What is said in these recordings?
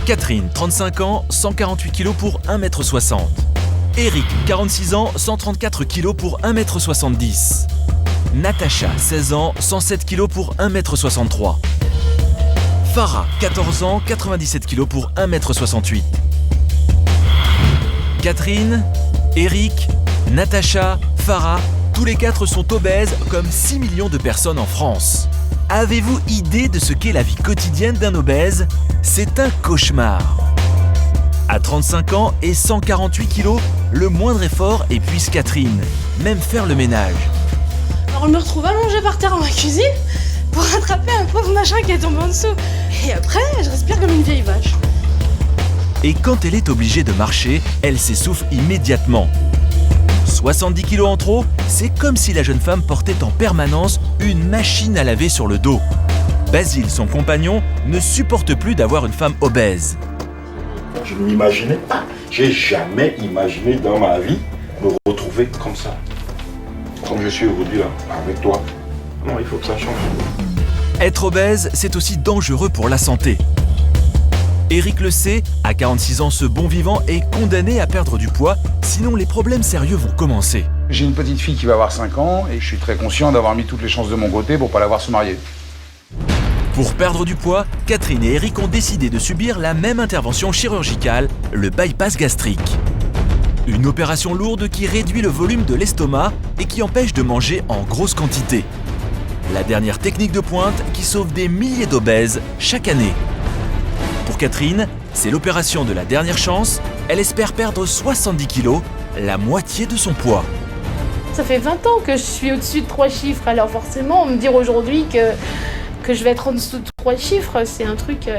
Catherine, 35 ans, 148 kg pour 1m60. Eric, 46 ans, 134 kg pour 1m70. Natacha, 16 ans, 107 kg pour 1m63. Farah, 14 ans, 97 kg pour 1m68. Catherine, Eric, Natacha, Farah, tous les 4 sont obèses comme 6 millions de personnes en France. Avez-vous idée de ce qu'est la vie quotidienne d'un obèse? C'est un cauchemar. À 35 ans et 148 kg, le moindre effort épuise Catherine, même faire le ménage. Alors je me retrouve allongée par terre dans ma cuisine pour rattraper un pauvre machin qui est tombé en dessous. Et après, je respire comme une vieille vache. Et quand elle est obligée de marcher, elle s'essouffle immédiatement. 70 kg en trop, c'est comme si la jeune femme portait en permanence une machine à laver sur le dos. Basile, son compagnon, ne supporte plus d'avoir une femme obèse. Je ne m'imaginais pas, j'ai jamais imaginé dans ma vie me retrouver comme ça. Comme je suis aujourd'hui là, avec toi. Non, il faut que ça change. Être obèse, c'est aussi dangereux pour la santé. Eric le sait, à 46 ans, ce bon vivant est condamné à perdre du poids, sinon les problèmes sérieux vont commencer. J'ai une petite fille qui va avoir 5 ans et je suis très conscient d'avoir mis toutes les chances de mon côté pour pas la voir se marier. Pour perdre du poids, Catherine et Eric ont décidé de subir la même intervention chirurgicale, le bypass gastrique. Une opération lourde qui réduit le volume de l'estomac et qui empêche de manger en grosse quantité. La dernière technique de pointe qui sauve des milliers d'obèses chaque année. Pour Catherine, c'est l'opération de la dernière chance. Elle espère perdre 70 kg, la moitié de son poids. Ça fait 20 ans que je suis au-dessus de 3 chiffres, alors forcément, me dire aujourd'hui que je vais être en dessous de 3 chiffres, c'est un truc,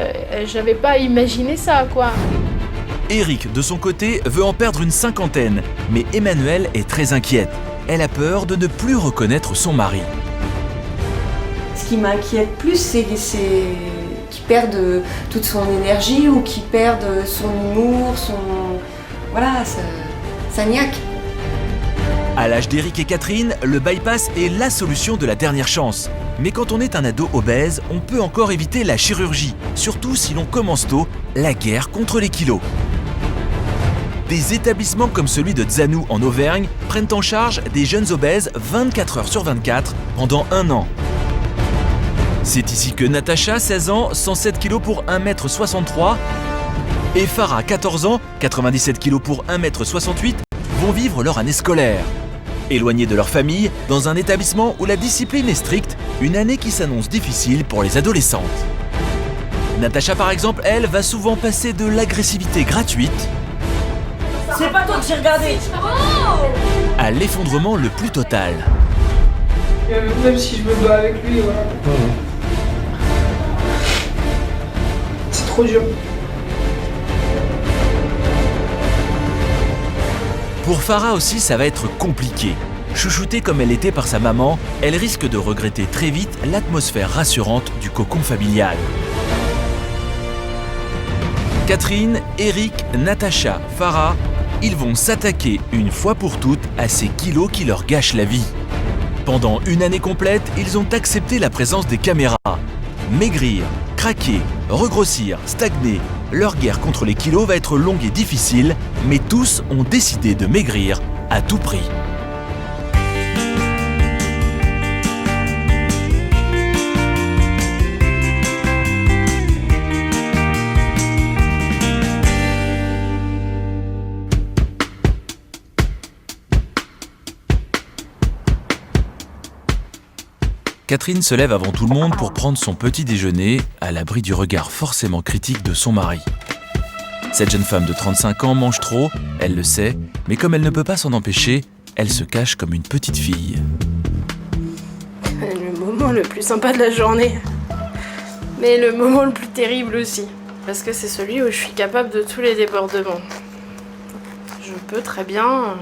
j'avais pas imaginé ça, quoi. Eric, de son côté, veut en perdre une 50aine, mais Emmanuelle est très inquiète. Elle a peur de ne plus reconnaître son mari. Ce qui m'inquiète plus, c'est qu'il perde toute son énergie ou qu'il perde son humour, voilà, sa niaque. À l'âge d'Eric et Catherine, le bypass est la solution de la dernière chance. Mais quand on est un ado obèse, on peut encore éviter la chirurgie, surtout si l'on commence tôt la guerre contre les kilos. Des établissements comme celui de Zanou en Auvergne prennent en charge des jeunes obèses 24 heures sur 24 pendant 1 an. C'est ici que Natacha, 16 ans, 107 kg pour 1m63 et Farah, 14 ans, 97 kg pour 1m68 vont vivre leur année scolaire. Éloignés de leur famille, dans un établissement où la discipline est stricte, une année qui s'annonce difficile pour les adolescentes. Natacha par exemple, elle, va souvent passer de l'agressivité gratuite C'est pas toi que j'ai regardé. à l'effondrement le plus total. Même si je me bats avec lui, voilà. C'est trop dur. Pour Farah aussi, ça va être compliqué. Chouchoutée comme elle était par sa maman, elle risque de regretter très vite l'atmosphère rassurante du cocon familial. Catherine, Eric, Natacha, Farah, ils vont s'attaquer une fois pour toutes à ces kilos qui leur gâchent la vie. Pendant une année complète, ils ont accepté la présence des caméras. Maigrir, craquer, regrossir, stagner, leur guerre contre les kilos va être longue et difficile, mais tous ont décidé de maigrir à tout prix. Catherine se lève avant tout le monde pour prendre son petit déjeuner, à l'abri du regard forcément critique de son mari. Cette jeune femme de 35 ans mange trop, elle le sait, mais comme elle ne peut pas s'en empêcher, elle se cache comme une petite fille. Le moment le plus sympa de la journée, mais le moment le plus terrible aussi, parce que c'est celui où je suis capable de tous les débordements. Je peux très bien...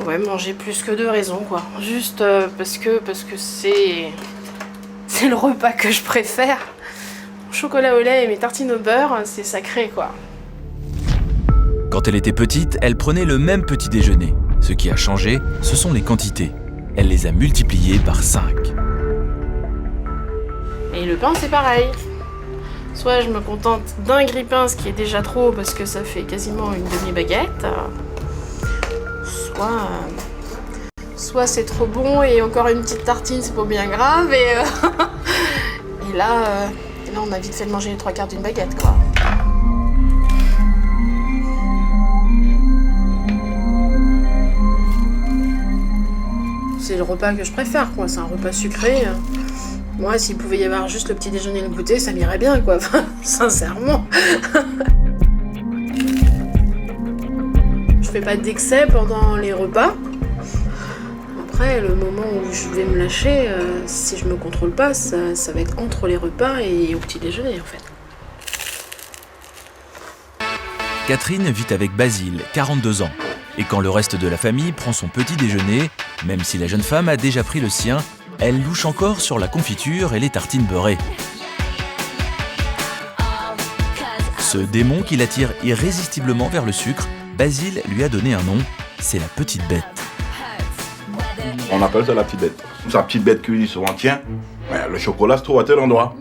Ouais, manger plus que de raison, quoi. Juste parce que c'est le repas que je préfère. Mon chocolat au lait et mes tartines au beurre, c'est sacré, quoi. Quand elle était petite, elle prenait le même petit déjeuner. Ce qui a changé, ce sont les quantités. Elle les a multipliées par 5. Et le pain, c'est pareil. Soit je me contente d'un grille-pain, ce qui est déjà trop parce que ça fait quasiment une demi-baguette. Soit c'est trop bon et encore une petite tartine, c'est pas bien grave. Et là, on a vite fait de manger les 3/4 d'une baguette, quoi. C'est le repas que je préfère, quoi. C'est un repas sucré. Moi, s'il pouvait y avoir juste le petit déjeuner et le goûter, ça m'irait bien, quoi. Enfin, sincèrement. Je fais pas d'excès pendant les repas. Après, le moment où je vais me lâcher, si je me contrôle pas, ça va être entre les repas et au petit déjeuner, en fait. Catherine vit avec Basile, 42 ans. Et quand le reste de la famille prend son petit déjeuner, même si la jeune femme a déjà pris le sien, elle louche encore sur la confiture et les tartines beurrées. Ce démon qui l'attire irrésistiblement vers le sucre, Basile lui a donné un nom, c'est la petite bête. On appelle ça la petite bête. Sa petite bête qui dit souvent, tiens, le chocolat se trouve à tel endroit.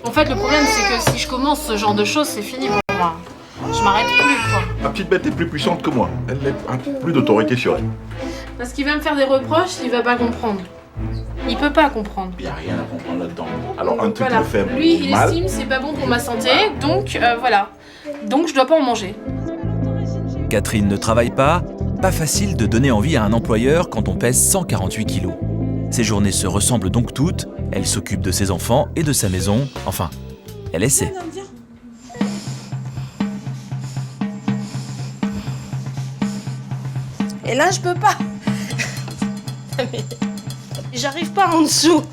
En fait, le problème, c'est que si je commence ce genre de choses, c'est fini pour moi. Je m'arrête plus, quoi. La petite bête est plus puissante que moi. Elle a un peu plus d'autorité sur elle. Parce qu'il va me faire des reproches, il va pas comprendre. Il peut pas comprendre. Il n'y a rien à comprendre là-dedans. Alors, un truc Voilà. le fait Lui, il mal. estime c'est pas bon pour ma santé, donc voilà. Donc je dois pas en manger. Catherine ne travaille pas facile de donner envie à un employeur quand on pèse 148 kilos. Ses journées se ressemblent donc toutes, elle s'occupe de ses enfants et de sa maison, enfin, elle essaie. Et là, je peux pas. Mais j'arrive pas en dessous.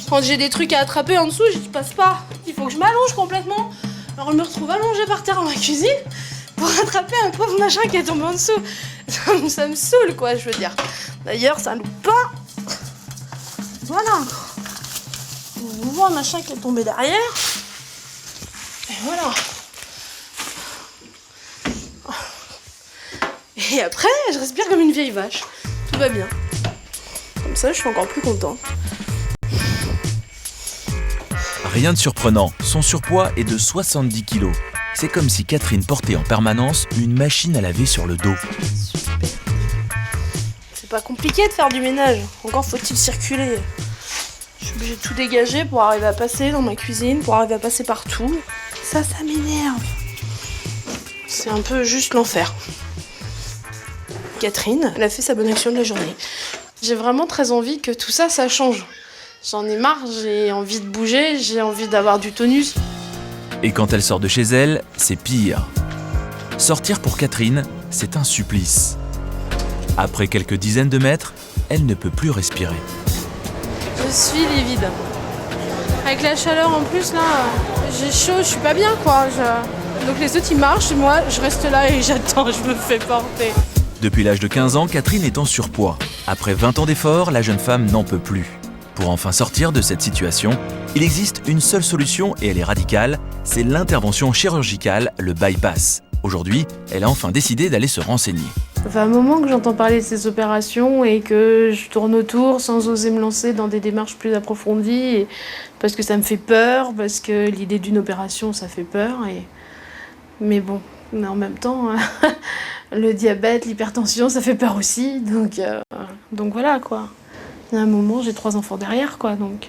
Quand j'ai des trucs à attraper en dessous, je passe pas. Il faut que je m'allonge complètement. Alors je me retrouve allongée par terre dans ma cuisine pour attraper un pauvre machin qui est tombé en dessous. Ça me saoule, quoi, je veux dire. D'ailleurs, ça loupe pas. Voilà. On voit un machin qui est tombé derrière. Et voilà. Et après, je respire comme une vieille vache. Tout va bien. Comme ça, je suis encore plus contente. Rien de surprenant, son surpoids est de 70 kilos. C'est comme si Catherine portait en permanence une machine à laver sur le dos. Super. C'est pas compliqué de faire du ménage. Encore faut-il circuler. Je suis obligée de tout dégager pour arriver à passer dans ma cuisine, pour arriver à passer partout. Ça m'énerve. C'est un peu juste l'enfer. Catherine, elle a fait sa bonne action de la journée. J'ai vraiment très envie que tout ça, ça change. J'en ai marre, j'ai envie de bouger, j'ai envie d'avoir du tonus. Et quand elle sort de chez elle, c'est pire. Sortir pour Catherine, c'est un supplice. Après quelques dizaines de mètres, elle ne peut plus respirer. Je suis livide. Avec la chaleur en plus, là, j'ai chaud, je suis pas bien, quoi. Donc les autres, ils marchent, et moi, je reste là et j'attends, je me fais porter. Depuis l'âge de 15 ans, Catherine est en surpoids. Après 20 ans d'efforts, la jeune femme n'en peut plus. Pour enfin sortir de cette situation, il existe une seule solution et elle est radicale, c'est l'intervention chirurgicale, le bypass. Aujourd'hui, elle a enfin décidé d'aller se renseigner. Ça fait un moment que j'entends parler de ces opérations et que je tourne autour sans oser me lancer dans des démarches plus approfondies, parce que ça me fait peur, parce que l'idée d'une opération, ça fait peur. Mais bon, mais en même temps, le diabète, l'hypertension, ça fait peur aussi. Donc voilà, quoi. Il y a un moment, j'ai 3 enfants derrière, quoi, donc...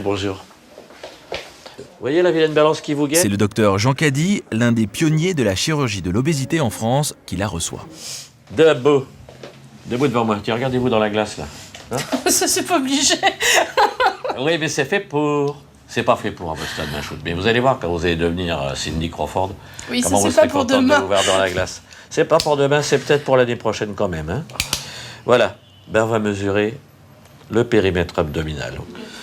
Bonjour. Vous voyez la vilaine balance qui vous guette ? C'est le docteur Jean Caddy, l'un des pionniers de la chirurgie de l'obésité en France, qui la reçoit. Debout. Debout devant moi. Tiens, regardez-vous dans la glace, là. Hein ? Ça, c'est pas obligé. Oui, mais c'est fait pour. C'est pas fait pour, à votre stade, ma chouette. Mais vous allez voir, quand vous allez devenir Cindy Crawford, Oui, ça, comment vous c'est pas serez pour contente de demain. vous voir dans la glace. C'est pas pour demain, c'est peut-être pour l'année prochaine quand même. Hein. Voilà. Ben, on va mesurer le périmètre abdominal.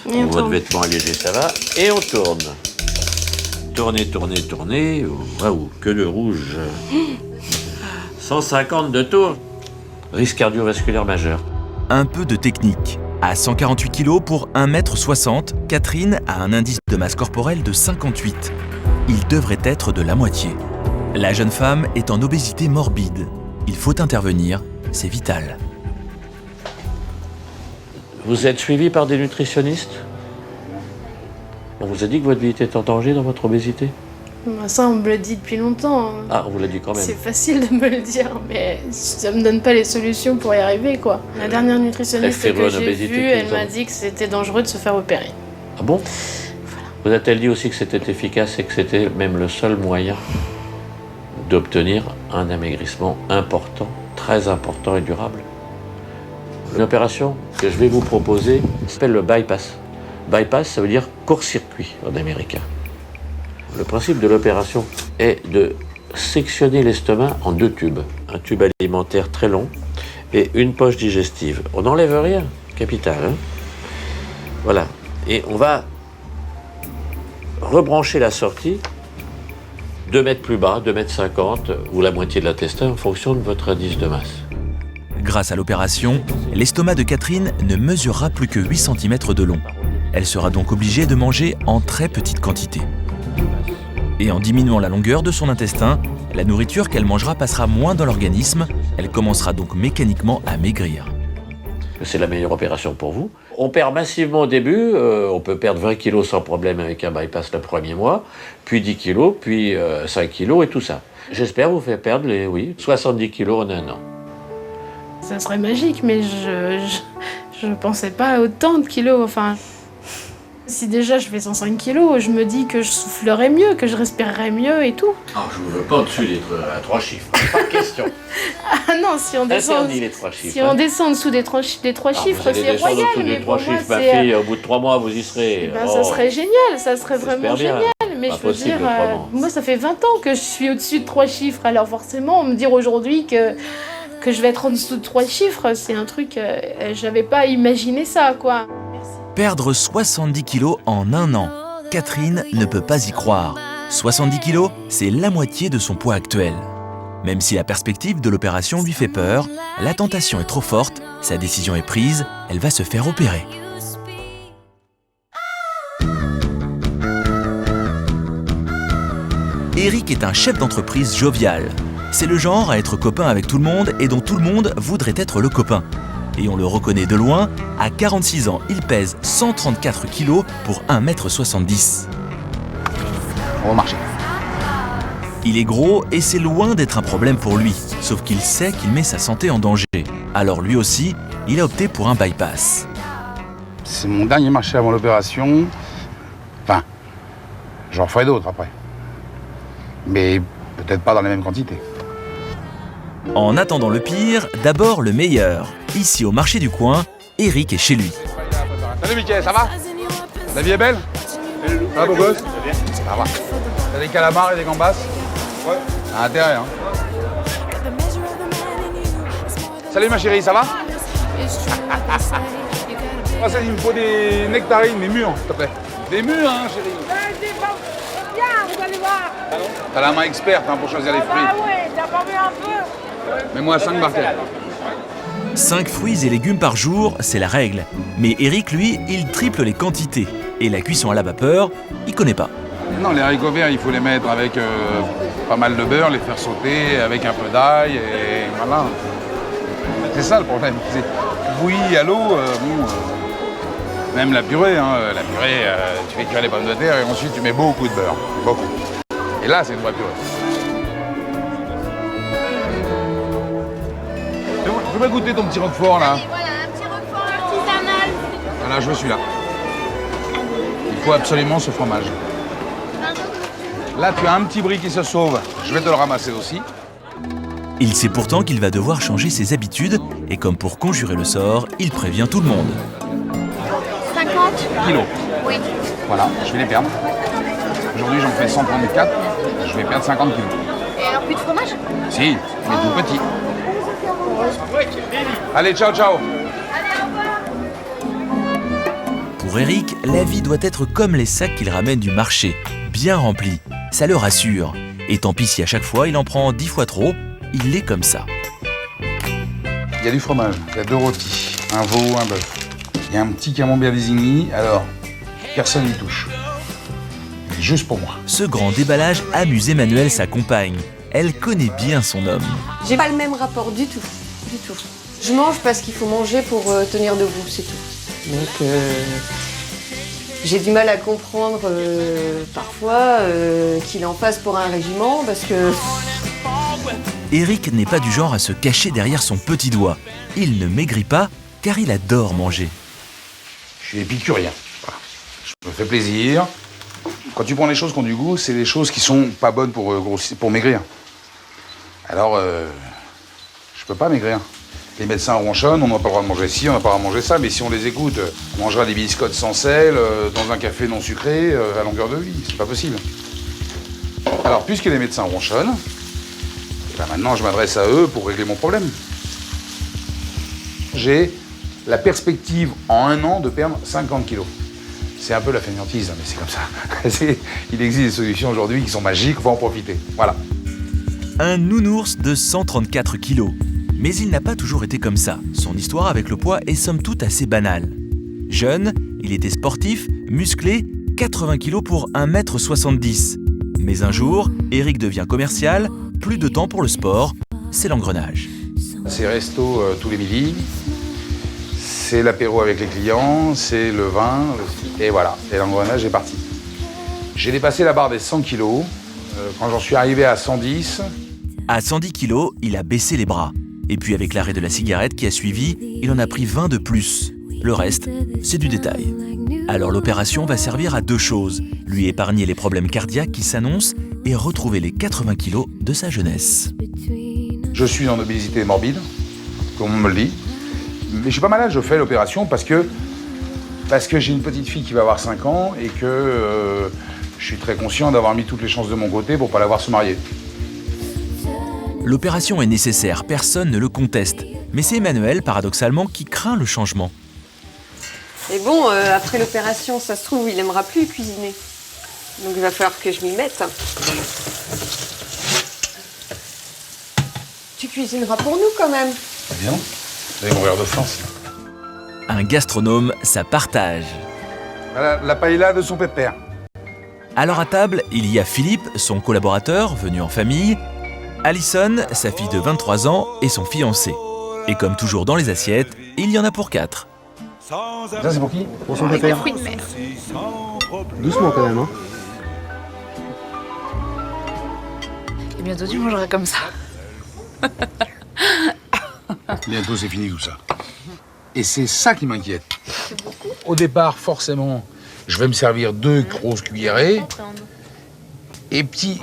Et on Votre tourne. vêtement est léger, ça va. Et on tourne. Tournez, tournez, tournez. Waouh, que de rouge. 150 de tour. Risque cardiovasculaire majeur. Un peu de technique. À 148 kg pour 1m60, Catherine a un indice de masse corporelle de 58. Il devrait être de la moitié. La jeune femme est en obésité morbide. Il faut intervenir, c'est vital. Vous êtes suivi par des nutritionnistes ? On vous a dit que votre vie était en danger dans votre obésité? Bah, ça, on me le dit depuis longtemps. Hein. Ah, on vous l'a dit quand même. C'est facile de me le dire, mais ça me donne pas les solutions pour y arriver, quoi. La dernière nutritionniste que j'ai vue, elle m'a dit que c'était dangereux de se faire opérer. Ah bon? Vous a-t-elle dit aussi que c'était efficace et que c'était même le seul moyen d'obtenir un amaigrissement important, très important et durable? L'opération que je vais vous proposer s'appelle le bypass. Bypass, ça veut dire court-circuit en américain. Le principe de l'opération est de sectionner l'estomac en 2 tubes. Un tube alimentaire très long et une poche digestive. On n'enlève rien, capital. Hein, voilà. Et on va rebrancher la sortie 2 mètres plus bas, 2,50 m ou la moitié de l'intestin en fonction de votre indice de masse. Grâce à l'opération, l'estomac de Catherine ne mesurera plus que 8 cm de long. Elle sera donc obligée de manger en très petite quantité. Et en diminuant la longueur de son intestin, la nourriture qu'elle mangera passera moins dans l'organisme. Elle commencera donc mécaniquement à maigrir. C'est la meilleure opération pour vous. On perd massivement au début, on peut perdre 20 kg sans problème avec un bypass le premier mois, puis 10 kg, puis 5 kg et tout ça. J'espère vous faire perdre 70 kg en 1 an. Ça serait magique, mais je pensais pas à autant de kilos, enfin... Si déjà je fais 105 kilos, je me dis que je soufflerais mieux, que je respirerais mieux et tout. Alors je ne veux pas au-dessus des 3 chiffres, pas de question. Ah non, si on descend, les 3 chiffres, si on descend en dessous des 3 chiffres, c'est royal. Mais pour moi, ma fille, au bout de 3 mois, vous y serez. Ben, ça serait génial, ça serait vraiment génial. Mais pas je veux possible, dire, moi ça fait 20 ans que je suis au-dessus de 3 chiffres, alors forcément, me dire aujourd'hui que je vais être en dessous de 3 chiffres, c'est un truc, j'avais pas imaginé ça, quoi. Perdre 70 kilos en 1 an. Catherine ne peut pas y croire. 70 kilos, c'est la moitié de son poids actuel. Même si la perspective de l'opération lui fait peur, la tentation est trop forte, sa décision est prise, elle va se faire opérer. Eric est un chef d'entreprise jovial. C'est le genre à être copain avec tout le monde et dont tout le monde voudrait être le copain. Et on le reconnaît de loin, à 46 ans, il pèse 134 kg pour 1,70 m. On va marcher. Il est gros et c'est loin d'être un problème pour lui, sauf qu'il sait qu'il met sa santé en danger. Alors lui aussi, il a opté pour un bypass. C'est mon dernier marché avant l'opération. Enfin, j'en ferai d'autres après. Mais peut-être pas dans les mêmes quantités. En attendant le pire, d'abord le meilleur. Ici au marché du coin, Eric est chez lui. Salut Mickaël, ça va? La vie est belle? Ça va beau gosse? Ça va. T'as des calamars et des gambas? Ouais. T'as intérêt, hein? Salut ma chérie, ça va? Moi, ça, il me faut des nectarines, des mûres, s'il te plaît. Des mûres, hein, chérie? Viens, vous allez voir. T'as la main experte hein, pour choisir les fruits. Ah ouais, t'as pas vu un peu? Mets-moi 5 barquettes. 5 fruits et légumes par jour, c'est la règle. Mais Eric, lui, il triple les quantités. Et la cuisson à la vapeur, il connaît pas. Non, les haricots verts, il faut les mettre avec pas mal de beurre, les faire sauter avec un peu d'ail et voilà. C'est ça le problème. C'est bouilli à l'eau, même la purée, tu fais cuire les pommes de terre et ensuite tu mets beaucoup de beurre. Beaucoup. Et là, c'est une vraie purée. Tu veux goûter ton petit roquefort là? Et voilà, un petit roquefort artisanal. Voilà, je veux celui-là. Il faut absolument ce fromage. Là, tu as un petit brie qui se sauve. Je vais te le ramasser aussi. Il sait pourtant qu'il va devoir changer ses habitudes et comme pour conjurer le sort, il prévient tout le monde. 50 Kilos. Oui. Voilà, je vais les perdre. Aujourd'hui, j'en fais 134. Je vais perdre 50 kilos. Et alors plus de fromage? Si, mais tout petit. Allez, ciao, ciao. Pour Eric, la vie doit être comme les sacs qu'il ramène du marché, bien remplis. Ça le rassure. Et tant pis si à chaque fois il en prend 10 fois trop, il est comme ça. Il y a du fromage, il y a 2 rôtis, un veau, un bœuf. Il y a un petit camembert désigné, alors personne n'y touche. Juste pour moi. Ce grand déballage amuse Emmanuel, sa compagne. Elle connaît bien son homme. J'ai pas le même rapport du tout, du tout. Je mange parce qu'il faut manger pour tenir debout, c'est tout. Donc J'ai du mal à comprendre parfois qu'il en fasse pour un régiment parce que... Eric n'est pas du genre à se cacher derrière son petit doigt. Il ne maigrit pas car il adore manger. Je suis épicurien. Voilà. Je me fais plaisir. Quand tu prends les choses qui ont du goût, c'est les choses qui sont pas bonnes pour maigrir. Alors, je peux pas maigrir. Les médecins ronchonnent, on n'a pas le droit de manger ci, on n'a pas le droit de manger ça, mais si on les écoute, on mangera des biscottes sans sel, dans un café non sucré, à longueur de vie. C'est pas possible. Alors, puisque les médecins ronchonnent, ben maintenant je m'adresse à eux pour régler mon problème. J'ai la perspective en 1 an de perdre 50 kilos. C'est un peu la fainéantise, mais c'est comme ça. Il existe des solutions aujourd'hui qui sont magiques, il faut en profiter. Voilà. Un nounours de 134 kilos. Mais il n'a pas toujours été comme ça. Son histoire avec le poids est somme toute assez banale. Jeune, il était sportif, musclé, 80 kilos pour 1m70. Mais un jour, Eric devient commercial, plus de temps pour le sport, c'est l'engrenage. C'est resto tous les midis, c'est l'apéro avec les clients, c'est le vin, et voilà, et l'engrenage est parti. J'ai dépassé la barre des 100 kilos. Quand j'en suis arrivé à 110... À 110 kilos, il a baissé les bras. Et puis avec l'arrêt de la cigarette qui a suivi, il en a pris 20 de plus. Le reste, c'est du détail. Alors l'opération va servir à 2 choses. Lui épargner les problèmes cardiaques qui s'annoncent et retrouver les 80 kilos de sa jeunesse. Je suis en obésité morbide, comme on me le dit. Mais je suis pas malade, je fais l'opération parce que j'ai une petite fille qui va avoir 5 ans et que je suis très conscient d'avoir mis toutes les chances de mon côté pour pas la voir se marier. L'opération est nécessaire, personne ne le conteste. Mais c'est Emmanuel, paradoxalement, qui craint le changement. Et bon, après l'opération, ça se trouve, il aimera plus cuisiner. Donc il va falloir que je m'y mette. Tu cuisineras pour nous quand même. Bien, vous avez mon verre de France. Un gastronome, ça partage. Voilà la paella de son pépère. Alors à table, il y a Philippe, son collaborateur, venu en famille, Alison, sa fille de 23 ans, et son fiancé. Et comme toujours dans les assiettes, il y en a pour 4. Ça c'est pour qui? Pour son pépère. Fruits de mer. Doucement quand même, hein. Et bientôt tu mangeras comme ça. Bientôt c'est fini tout ça. Et c'est ça qui m'inquiète. Au départ, forcément, je vais me servir 2 grosses cuillerées. Et petit,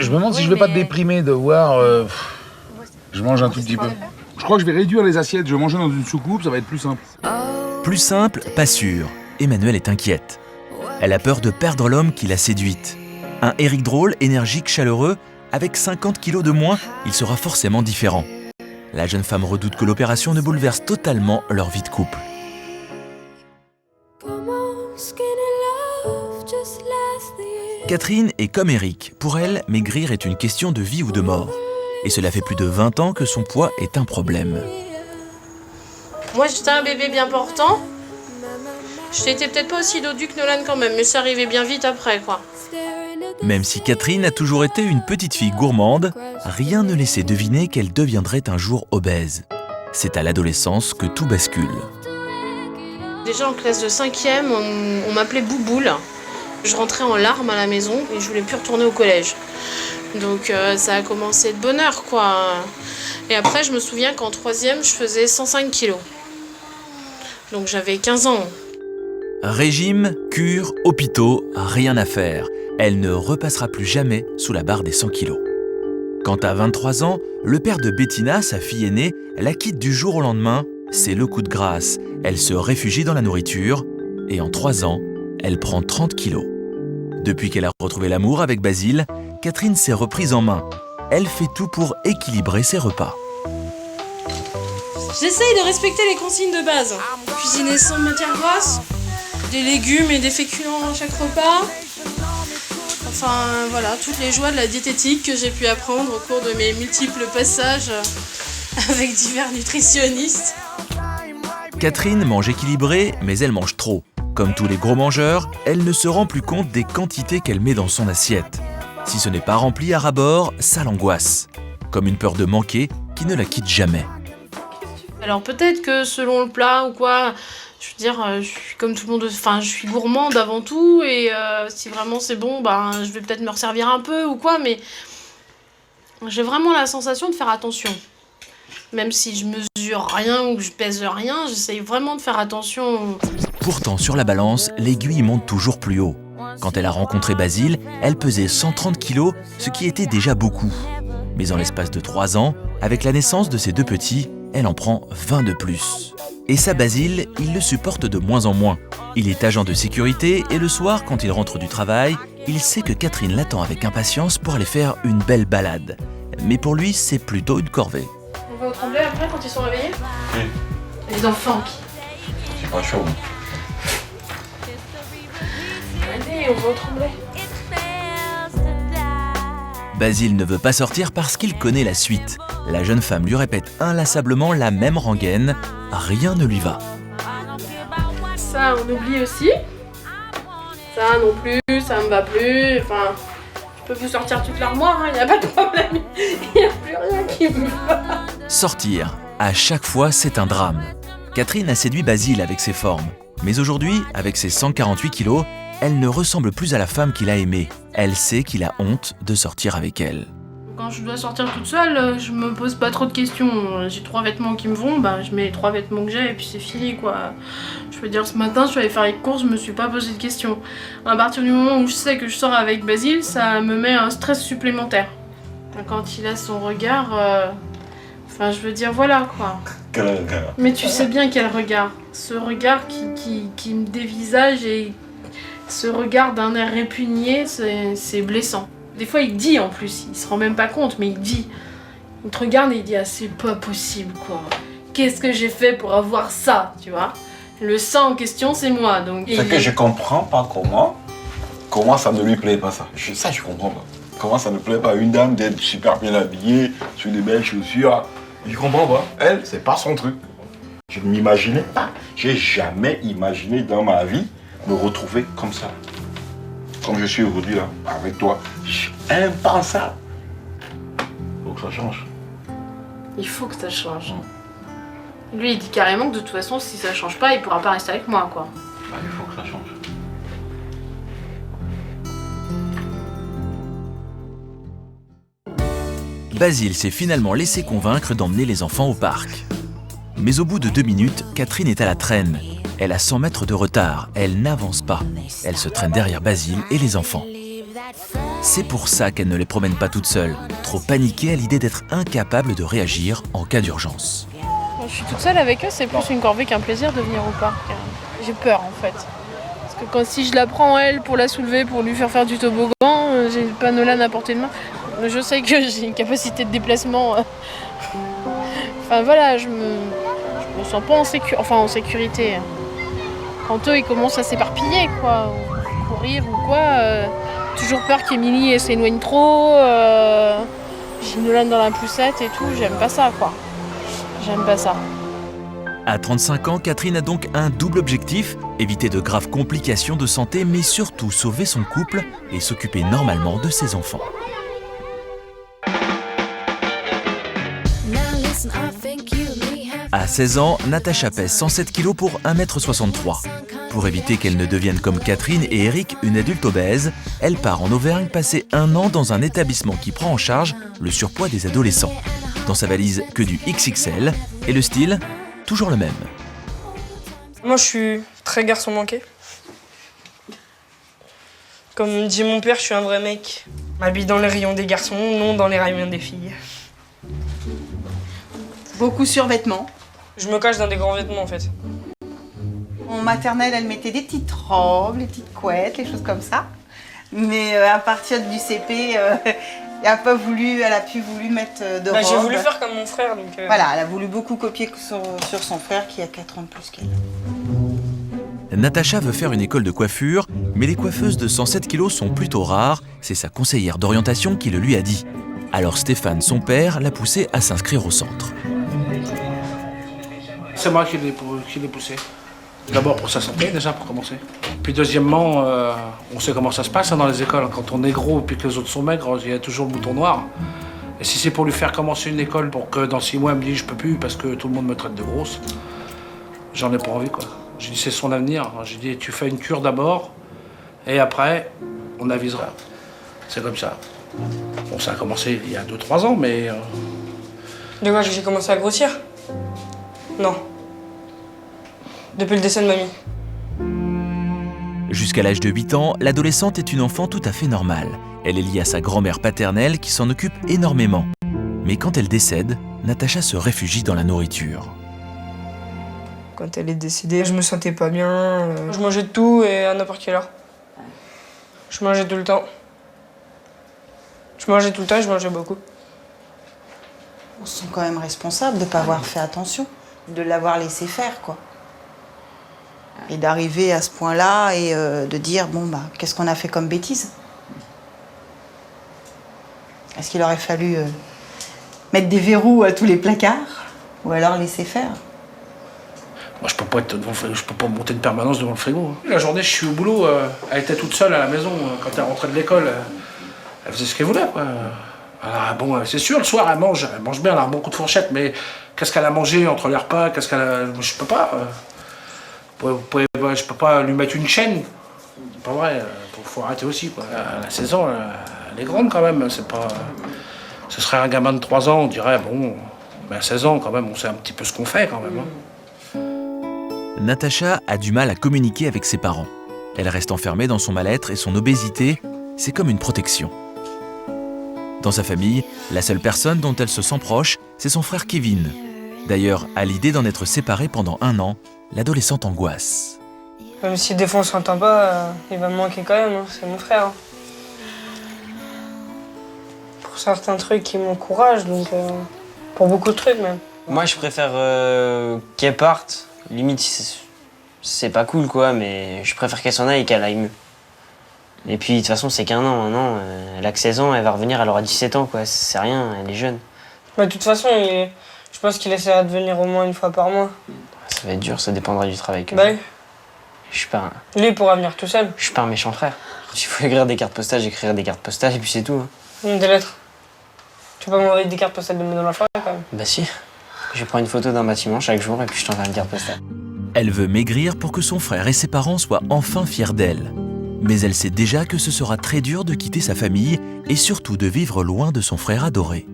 je me demande si je vais pas te déprimer de voir. Je mange un tout petit peu. Je crois que je vais réduire les assiettes. Je vais manger dans une soucoupe, ça va être plus simple. Plus simple, pas sûr. Emmanuelle est inquiète. Elle a peur de perdre l'homme qui l'a séduite. Un Eric drôle, énergique, chaleureux, avec 50 kilos de moins, il sera forcément différent. La jeune femme redoute que l'opération ne bouleverse totalement leur vie de couple. Catherine est comme Eric. Pour elle, maigrir est une question de vie ou de mort. Et cela fait plus de 20 ans que son poids est un problème. Moi, j'étais un bébé bien portant. J'étais peut-être pas aussi dodu que Nolan quand même, mais ça arrivait bien vite après, quoi. Même si Catherine a toujours été une petite fille gourmande, rien ne laissait deviner qu'elle deviendrait un jour obèse. C'est à l'adolescence que tout bascule. Déjà en classe de 5e, on m'appelait Bouboule. Je rentrais en larmes à la maison et je voulais plus retourner au collège. Donc ça a commencé de bonne heure, quoi. Et après, je me souviens qu'en 3e, je faisais 105 kilos. Donc j'avais 15 ans. Régime, cure, hôpitaux, rien à faire. Elle ne repassera plus jamais sous la barre des 100 kilos. Quant à 23 ans, le père de Bettina, sa fille aînée, la quitte du jour au lendemain. C'est le coup de grâce. Elle se réfugie dans la nourriture et en 3 ans, elle prend 30 kilos. Depuis qu'elle a retrouvé l'amour avec Basile, Catherine s'est reprise en main. Elle fait tout pour équilibrer ses repas. J'essaye de respecter les consignes de base. Cuisiner sans matière grasse, des légumes et des féculents à chaque repas. Enfin voilà, toutes les joies de la diététique que j'ai pu apprendre au cours de mes multiples passages avec divers nutritionnistes. Catherine mange équilibré, mais elle mange trop. Comme tous les gros mangeurs, elle ne se rend plus compte des quantités qu'elle met dans son assiette. Si ce n'est pas rempli à ras-bord, ça l'angoisse. Comme une peur de manquer qui ne la quitte jamais. Alors peut-être que selon le plat ou quoi, Je veux dire, je suis comme tout le monde, enfin je suis gourmande avant tout et si vraiment c'est bon, ben je vais peut-être me resservir un peu ou quoi, mais j'ai vraiment la sensation de faire attention. Même si je mesure rien ou que je pèse rien, j'essaye vraiment de faire attention. Pourtant, sur la balance, l'aiguille monte toujours plus haut. Quand elle a rencontré Basile, elle pesait 130 kg, ce qui était déjà beaucoup. Mais en l'espace de 3 ans, avec la naissance de ses 2 petits, elle en prend 20 de plus. Et ça, Basile, il le supporte de moins en moins. Il est agent de sécurité et le soir, quand il rentre du travail, il sait que Catherine l'attend avec impatience pour aller faire une belle balade. Mais pour lui, c'est plutôt une corvée. On va au Tremblay après quand ils sont réveillés? Oui. Les enfants qui... C'est pas chaud. Allez, on va au Tremblay. Basile ne veut pas sortir parce qu'il connaît la suite. La jeune femme lui répète inlassablement la même rengaine. Rien ne lui va. Ça, on oublie aussi. Ça non plus, ça me va plus. Enfin, je peux vous sortir toute l'armoire, il n'y a pas de problème. Il n'y a plus rien qui me va. Sortir, à chaque fois, c'est un drame. Catherine a séduit Basile avec ses formes. Mais aujourd'hui, avec ses 148 kilos, elle ne ressemble plus à la femme qu'il a aimée. Elle sait qu'il a honte de sortir avec elle. Quand je dois sortir toute seule, je me pose pas trop de questions. J'ai 3 vêtements qui me vont, bah, je mets les 3 vêtements que j'ai et puis c'est fini quoi. Je veux dire, ce matin, je suis allée faire les courses, je me suis pas posé de questions. À partir du moment où je sais que je sors avec Basile, ça me met un stress supplémentaire. Quand il a son regard, enfin je veux dire voilà quoi. Quel regard? Mais tu sais bien quel regard. Ce regard qui me dévisage et ce regard d'un air répugné, c'est blessant. Des fois il dit en plus, il se rend même pas compte, mais il dit. Il te regarde et il dit ah c'est pas possible quoi. Qu'est-ce que j'ai fait pour avoir ça, tu vois? Le ça en question c'est moi donc. C'est que je comprends pas comment ça ne lui plaît pas ça. Ça je comprends pas. Comment ça ne plaît pas à une dame d'être super bien habillée, sur des belles chaussures. Je comprends pas. Elle, c'est pas son truc. Je ne m'imaginais pas. J'ai jamais imaginé dans ma vie me retrouver comme ça. Comme je suis aujourd'hui là, avec toi. Impensable. Faut que ça change. Il faut que ça change. Lui il dit carrément que de toute façon si ça change pas il pourra pas rester avec moi quoi. Bah, il faut que ça change. Basile s'est finalement laissé convaincre d'emmener les enfants au parc. Mais au bout de 2 minutes, Catherine est à la traîne. Elle a 100 mètres de retard, elle n'avance pas. Elle se traîne derrière Basile et les enfants. C'est pour ça qu'elle ne les promène pas toute seule, trop paniquée à l'idée d'être incapable de réagir en cas d'urgence. Quand je suis toute seule avec eux, c'est plus une corvée qu'un plaisir de venir au parc. J'ai peur en fait. Parce que si je la prends elle pour la soulever, pour lui faire du toboggan, j'ai le panolan à portée de main. Je sais que j'ai une capacité de déplacement. Enfin voilà, je me sens pas en sécurité. Quand eux ils commencent à s'éparpiller quoi, ou courir ou quoi, toujours peur qu'Emilie elle s'éloigne trop, j'ai une Nolan dans la poussette et tout, j'aime pas ça quoi. J'aime pas ça. À 35 ans, Catherine a donc un double objectif, éviter de graves complications de santé, mais surtout sauver son couple et s'occuper normalement de ses enfants. À 16 ans, Natacha pèse 107 kg pour 1m63. Pour éviter qu'elle ne devienne comme Catherine et Eric, une adulte obèse, elle part en Auvergne passer 1 an dans un établissement qui prend en charge le surpoids des adolescents. Dans sa valise, que du XXL, et le style, toujours le même. Moi, je suis très garçon manqué. Comme dit mon père, je suis un vrai mec. Je m'habille dans les rayons des garçons, non dans les rayons des filles. Beaucoup survêtements. Je me cache dans des grands vêtements, en fait. En maternelle, elle mettait des petites robes, les petites couettes, les choses comme ça. Mais à partir du CP, elle a pu voulu mettre de robes. J'ai voulu faire comme mon frère, donc... Voilà, elle a voulu beaucoup copier sur son frère qui a 4 ans de plus qu'elle. Natacha veut faire une école de coiffure, mais les coiffeuses de 107 kg sont plutôt rares, c'est sa conseillère d'orientation qui le lui a dit. Alors Stéphane, son père, l'a poussée à s'inscrire au centre. C'est moi qui l'ai poussé. D'abord pour sa santé, déjà, pour commencer. Puis deuxièmement, on sait comment ça se passe dans les écoles. Quand on est gros et que les autres sont maigres, il y a toujours le bouton noir. Et si c'est pour lui faire commencer une école pour que dans 6 mois, elle me dise « je peux plus parce que tout le monde me traite de grosse », j'en ai pas envie, quoi. J'ai dit c'est son avenir. J'ai dit tu fais une cure d'abord et après on avisera. C'est comme ça. Bon, ça a commencé il y a 2-3 ans, mais... De quoi, j'ai commencé à grossir? Non. Depuis le décès de mamie. Jusqu'à l'âge de 8 ans, l'adolescente est une enfant tout à fait normale. Elle est liée à sa grand-mère paternelle qui s'en occupe énormément. Mais quand elle décède, Natacha se réfugie dans la nourriture. Quand elle est décédée, je me sentais pas bien. Je mangeais de tout et à n'importe quelle heure. Je mangeais tout le temps. Je mangeais tout le temps et je mangeais beaucoup. On se sent quand même responsable de ne pas avoir fait attention, de l'avoir laissé faire, quoi. Et d'arriver à ce point-là et de dire, bon, bah, qu'est-ce qu'on a fait comme bêtise? Est-ce qu'il aurait fallu mettre des verrous à tous les placards ou alors laisser faire? Moi, je peux pas monter une permanence devant le frigo. La journée, je suis au boulot, elle était toute seule à la maison. Quand elle rentrait de l'école, elle faisait ce qu'elle voulait, quoi. Alors, bon, c'est sûr, le soir, elle mange bien, elle a un bon coup de fourchette, mais qu'est-ce qu'elle a mangé entre les repas? Je peux pas. Je peux pas lui mettre une chaîne. C'est pas vrai, faut arrêter aussi, quoi. La saison, elle est grande quand même, c'est pas... Ce serait un gamin de 3 ans, on dirait, bon, mais à 16 ans, quand même, on sait un petit peu ce qu'on fait, quand même. Hein. Natacha a du mal à communiquer avec ses parents. Elle reste enfermée dans son mal-être et son obésité, c'est comme une protection. Dans sa famille, la seule personne dont elle se sent proche, c'est son frère Kevin. D'ailleurs, à l'idée d'en être séparée pendant 1 an, l'adolescente angoisse. Même si des fois on s'entend pas, il va me manquer quand même, hein. C'est mon frère. Hein. Pour certains trucs, il m'encourage, donc pour beaucoup de trucs même. Moi, je préfère qu'elle parte. Limite, c'est pas cool, quoi, mais je préfère qu'elle s'en aille et qu'elle aille mieux. Et puis, de toute façon, c'est qu'un an, maintenant. Elle a que 16 ans, elle va revenir, elle aura 17 ans, quoi. C'est rien, elle est jeune. Mais de toute façon, je pense qu'il essaiera de venir au moins 1 fois par mois. Ça va être dur, ça dépendra du travail que bah oui. Je suis pas... Lui, il pourra venir tout seul. Je suis pas un méchant frère. S'il faut écrire des cartes postales, j'écrirai des cartes postales et puis c'est tout. Hein. Des lettres. Tu peux m'envoyer des cartes postales de dans la forêt, quand même. Bah si. Je prends une photo d'un bâtiment chaque jour et puis je t'envoie une carte postale. Elle veut maigrir pour que son frère et ses parents soient enfin fiers d'elle. Mais elle sait déjà que ce sera très dur de quitter sa famille et surtout de vivre loin de son frère adoré.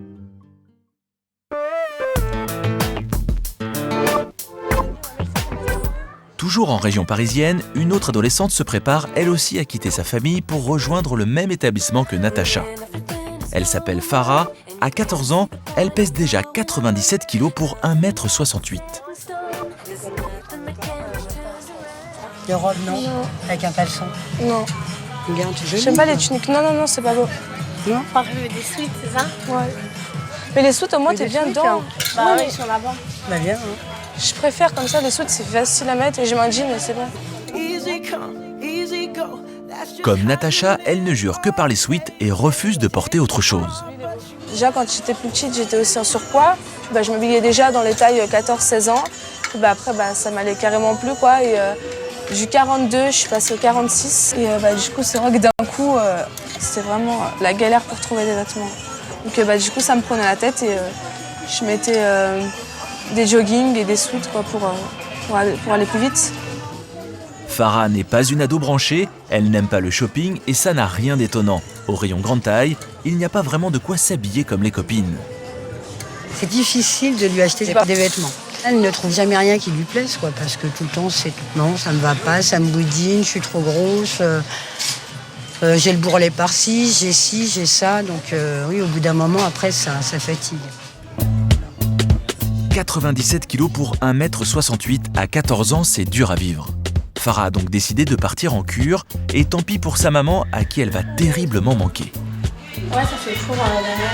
Toujours en région parisienne, une autre adolescente se prépare elle aussi à quitter sa famille pour rejoindre le même établissement que Natacha. Elle s'appelle Farah. À 14 ans, elle pèse déjà 97 kg pour 1,68 m. De robe, non? Avec un caleçon? Non. Bien, tu veux? J'aime pas les tuniques. Non, c'est pas beau. Non? Des suites, c'est ça? Ouais. Mais les soutes, au moins, t'es bien dedans. Bah oui, sur la banque. Bah bien, hein. Je préfère comme ça, les soutes, c'est facile à mettre et j'ai un jean et c'est bon. Comme Natacha, elle ne jure que par les sweats et refuse de porter autre chose. Déjà, quand j'étais plus petite, j'étais aussi en surpoids. Bah, je m'habillais déjà dans les tailles 14-16 ans. Et bah, après, ça m'allait carrément plus, quoi. Et, du 42, je suis passée au 46. Et du coup, c'est vrai que d'un coup, c'était vraiment la galère pour trouver des vêtements. Donc du coup, ça me prenait la tête et je mettais des joggings et des sweats, quoi, pour aller plus vite. Farah n'est pas une ado branchée, elle n'aime pas le shopping et ça n'a rien d'étonnant. Au rayon grande taille, il n'y a pas vraiment de quoi s'habiller comme les copines. C'est difficile de lui acheter des vêtements. Elle ne trouve jamais rien qui lui plaise, quoi, parce que tout le temps, c'est non, ça me va pas, ça me boudine, je suis trop grosse, j'ai le bourrelet par-ci, j'ai ça, donc oui, au bout d'un moment, après, ça fatigue. 97 kg pour 1,68 m à 14 ans, c'est dur à vivre. Farah a donc décidé de partir en cure, et tant pis pour sa maman, à qui elle va terriblement manquer. Ouais, ça fait fou dans la dernière.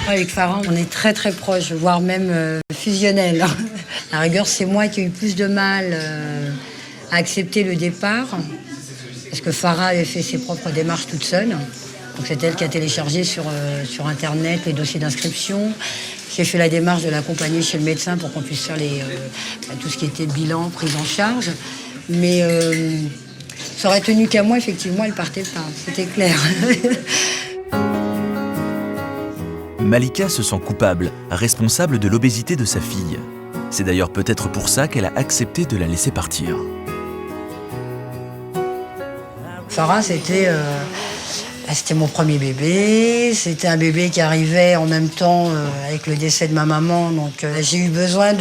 Avec Farah, on est très très proches, voire même fusionnels. À la rigueur, c'est moi qui ai eu plus de mal à accepter le départ, parce que Farah avait fait ses propres démarches toute seule. Donc c'est elle qui a téléchargé sur Internet les dossiers d'inscription. J'ai fait la démarche de l'accompagner chez le médecin pour qu'on puisse faire tout ce qui était bilan, prise en charge. Mais ça aurait tenu qu'à moi, effectivement, elle partait pas, c'était clair. Malika se sent coupable, responsable de l'obésité de sa fille. C'est d'ailleurs peut-être pour ça qu'elle a accepté de la laisser partir. Farah, c'était mon premier bébé. C'était un bébé qui arrivait en même temps avec le décès de ma maman. Donc j'ai eu besoin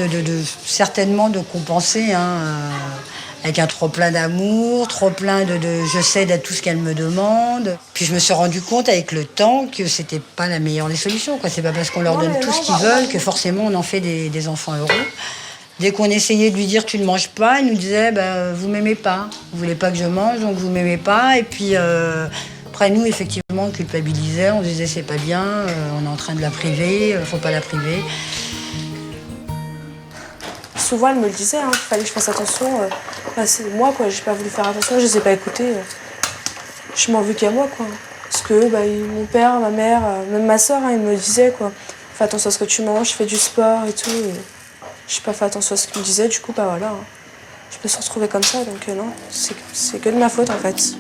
certainement de compenser, avec un trop plein d'amour, trop plein de je cède à tout ce qu'elle me demande. Puis je me suis rendu compte avec le temps que c'était pas la meilleure des solutions, quoi. C'est pas parce qu'on leur donne tout ce qu'ils veulent que forcément on en fait des enfants heureux. Dès qu'on essayait de lui dire tu ne manges pas, il nous disait vous m'aimez pas, vous voulez pas que je mange donc vous m'aimez pas. Et puis après nous effectivement on culpabilisait, on disait c'est pas bien, on est en train de la priver, faut pas la priver. Souvent, elle me le disait, qu'il fallait que je fasse attention. C'est moi, quoi. J'ai pas voulu faire attention, je les ai pas écoutés. Je m'en veux qu'à moi, quoi. Parce que mon père, ma mère, même ma soeur, ils me disaient, quoi. Fais attention à ce que tu manges, fais du sport et tout. Et j'ai pas fait attention à ce qu'ils me disaient, du coup, voilà. Je me suis retrouvée comme ça, donc non, c'est que de ma faute, en fait.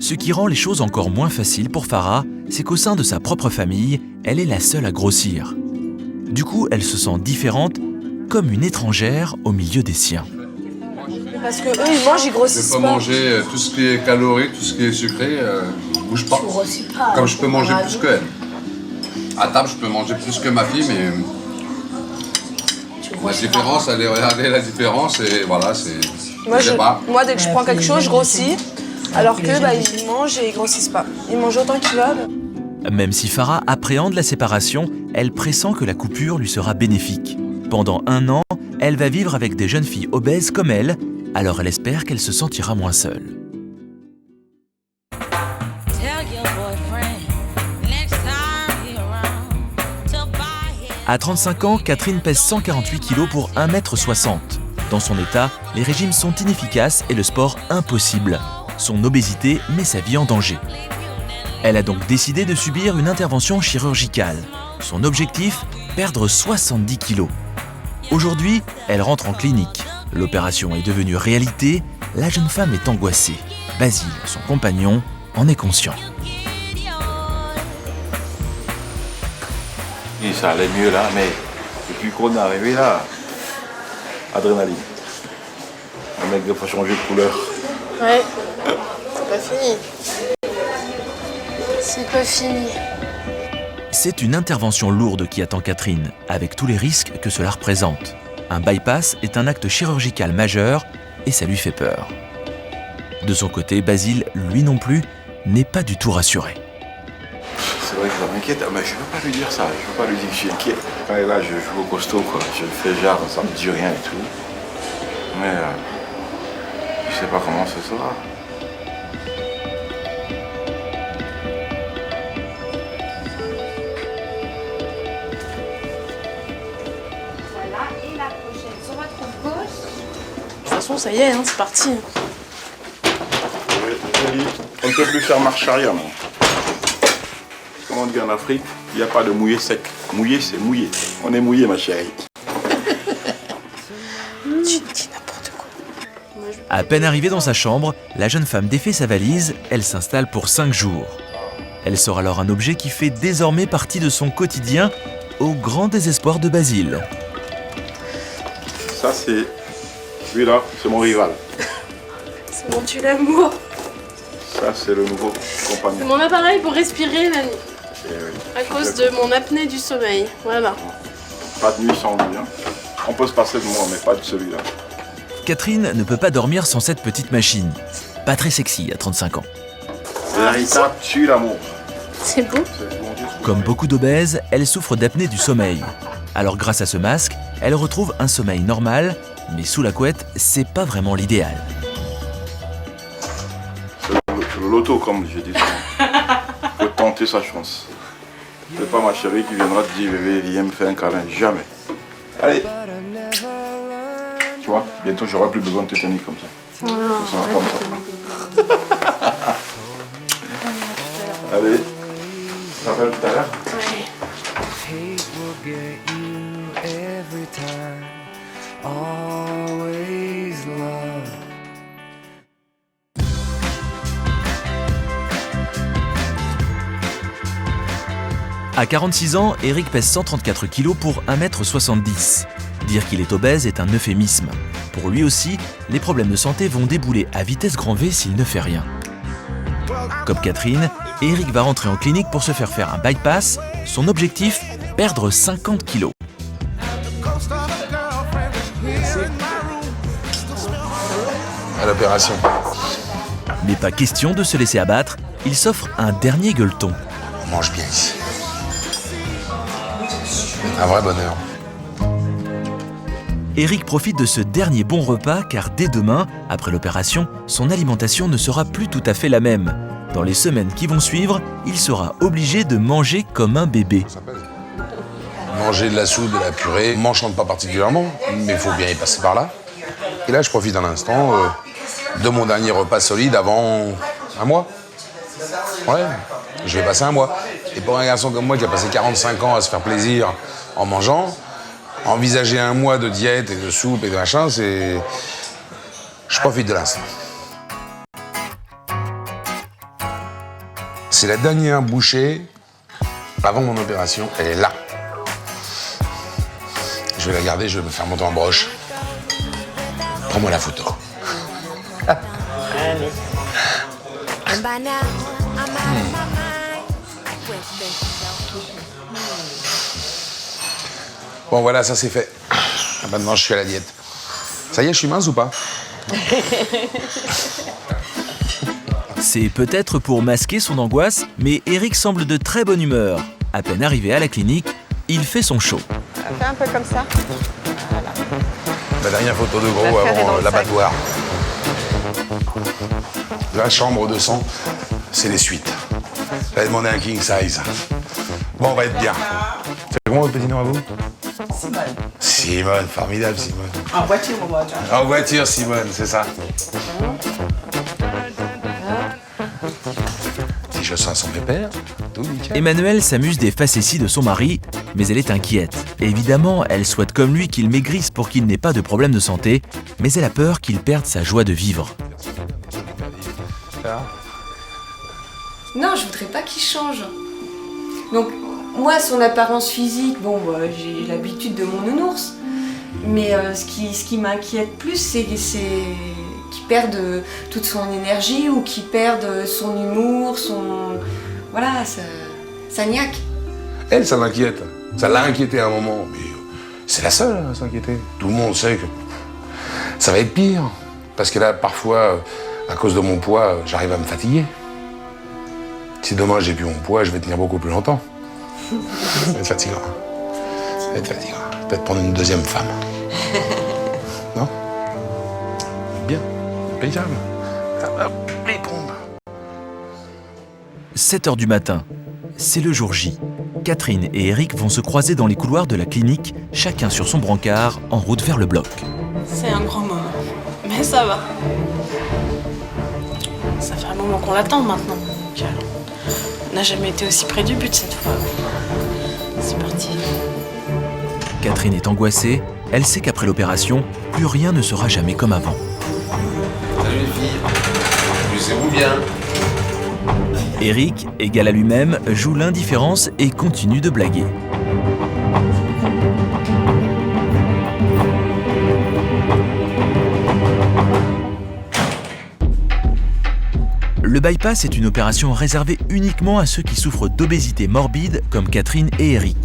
Ce qui rend les choses encore moins faciles pour Farah, c'est qu'au sein de sa propre famille, elle est la seule à grossir. Du coup, elle se sent différente, comme une étrangère au milieu des siens. Parce que eux, ils mangent, ils grossissent pas. Je peux manger tout ce qui est calorique, tout ce qui est sucré, bouge pas. Comme je peux manger plus qu'elle. À table, je peux manger plus que ma fille, mais la différence, allez regarder la différence et voilà, c'est. Moi, dès que je prends quelque chose, je grossis, alors que ils mangent et ils grossissent pas. Ils mangent autant qu'ils veulent. Même si Farah appréhende la séparation, elle pressent que la coupure lui sera bénéfique. Pendant 1 an, elle va vivre avec des jeunes filles obèses comme elle, alors elle espère qu'elle se sentira moins seule. À 35 ans, Catherine pèse 148 kg pour 1,60 m. Dans son état, les régimes sont inefficaces et le sport impossible. Son obésité met sa vie en danger. Elle a donc décidé de subir une intervention chirurgicale. Son objectif, perdre 70 kg. Aujourd'hui, elle rentre en clinique. L'opération est devenue réalité, la jeune femme est angoissée. Basile, son compagnon, en est conscient. Et ça allait mieux là, mais depuis qu'on est arrivé là, adrénaline. Le mec doit changer de couleur. Ouais, c'est pas fini. C'est pas fini. C'est une intervention lourde qui attend Catherine, avec tous les risques que cela représente. Un bypass est un acte chirurgical majeur et ça lui fait peur. De son côté, Basile, lui non plus, n'est pas du tout rassuré. C'est vrai que ça m'inquiète, mais je ne veux pas lui dire ça, je ne veux pas lui dire que je suis inquiet. Quand elle est là, je joue au costaud, quoi. Je fais genre, ça me dit rien et tout. Mais je ne sais pas comment ce sera. De toute façon, ça y est, c'est parti. On ne peut plus faire marche arrière, non. Comme on dit en Afrique, il n'y a pas de mouillé sec. Mouillé, c'est mouillé. On est mouillé, ma chérie. Tu dis n'importe quoi. À peine arrivée dans sa chambre, la jeune femme défait sa valise, elle s'installe pour 5 jours. Elle sort alors un objet qui fait désormais partie de son quotidien, au grand désespoir de Basile. Ça, c'est... Celui-là, c'est mon rival. C'est mon tue-l'amour. Ça, c'est le nouveau compagnon. C'est mon appareil pour respirer la nuit. Oui. À cause de mon apnée du sommeil. Voilà. Pas de nuit sans lui. On peut se passer de moi, mais pas de celui-là. Catherine ne peut pas dormir sans cette petite machine. Pas très sexy à 35 ans. Véritable tue-l'amour. C'est beau. Comme beaucoup d'obèses, elle souffre d'apnée du sommeil. Alors grâce à ce masque, elle retrouve un sommeil normal, mais sous la couette, c'est pas vraiment l'idéal. C'est le loto, comme je dis. Faut tenter sa chance. C'est pas ma chérie qui viendra te dire bébé, viens me faire un câlin. Jamais. Allez. Tu vois, bientôt j'aurai plus besoin de te tenir comme ça. Ça sera comme ça. Allez. Ça va tout à l'heure. À 46 ans, Eric pèse 134 kg pour 1,70 m. Dire qu'il est obèse est un euphémisme. Pour lui aussi, les problèmes de santé vont débouler à vitesse grand V s'il ne fait rien. Comme Catherine, Eric va rentrer en clinique pour se faire un bypass. Son objectif, perdre 50 kg. À l'opération. Mais pas question de se laisser abattre, il s'offre un dernier gueuleton. On mange bien ici. Un vrai bonheur. Eric profite de ce dernier bon repas car dès demain, après l'opération, son alimentation ne sera plus tout à fait la même. Dans les semaines qui vont suivre, il sera obligé de manger comme un bébé. Manger de la soupe, de la purée, m'enchante pas particulièrement, mais il faut bien y passer par là. Et là, je profite un instant de mon dernier repas solide avant un mois. Ouais, je vais passer un mois. Et pour un garçon comme moi qui a passé 45 ans à se faire plaisir en mangeant, envisager un mois de diète et de soupe et de machin, c'est... Je profite de l'instant. C'est la dernière bouchée avant mon opération. Elle est là. Je vais la garder, je vais me faire monter en broche. Prends-moi la photo. Allez. Bon, voilà, ça c'est fait. Maintenant, je suis à la diète. Ça y est, je suis mince ou pas? C'est peut-être pour masquer son angoisse, mais Eric semble de très bonne humeur. À peine arrivé à la clinique, il fait son show. Fais un peu comme ça. Voilà. La dernière photo de gros avant l'abattoir. La chambre de sang, c'est les suites. J'avais demandé un king size. Bon, on va être bien. C'est comment votre petit nom à vous? Simone. Simone, formidable Simone. En voiture, on va dire. En voiture, Simone, c'est ça. Si je sens son pépère, tout nickel. Emmanuelle s'amuse des facéties de son mari, mais elle est inquiète. Évidemment, elle souhaite comme lui qu'il maigrisse pour qu'il n'ait pas de problème de santé, mais elle a peur qu'il perde sa joie de vivre. Non, je voudrais pas qu'il change. Donc, moi, son apparence physique, bon, j'ai l'habitude de mon nounours. Mais ce qui m'inquiète plus, c'est qu'il perde toute son énergie ou qu'il perde son humour, Voilà, ça niaque. Elle, ça l'inquiète. Ça l'a inquiété à un moment, mais c'est la seule à s'inquiéter. Tout le monde sait que ça va être pire. Parce que là, parfois, à cause de mon poids, j'arrive à me fatiguer. Si demain j'ai plus mon poids, je vais tenir beaucoup plus longtemps. Ça va être fatigant. Ça va être fatigant. Peut-être prendre une deuxième femme. Non? Bien. Impeccable. Les pompes. 7h du matin, c'est le jour J. Catherine et Eric vont se croiser dans les couloirs de la clinique, chacun sur son brancard, en route vers le bloc. C'est un grand moment, mais ça va. Ça fait un moment qu'on l'attend maintenant. Donc, on n'a jamais été aussi près du but cette fois. C'est parti. Catherine est angoissée, elle sait qu'après l'opération, plus rien ne sera jamais comme avant. Salut les filles. Amusez-vous bien. Eric, égal à lui-même, joue l'indifférence et continue de blaguer. Le bypass est une opération réservée uniquement à ceux qui souffrent d'obésité morbide comme Catherine et Eric.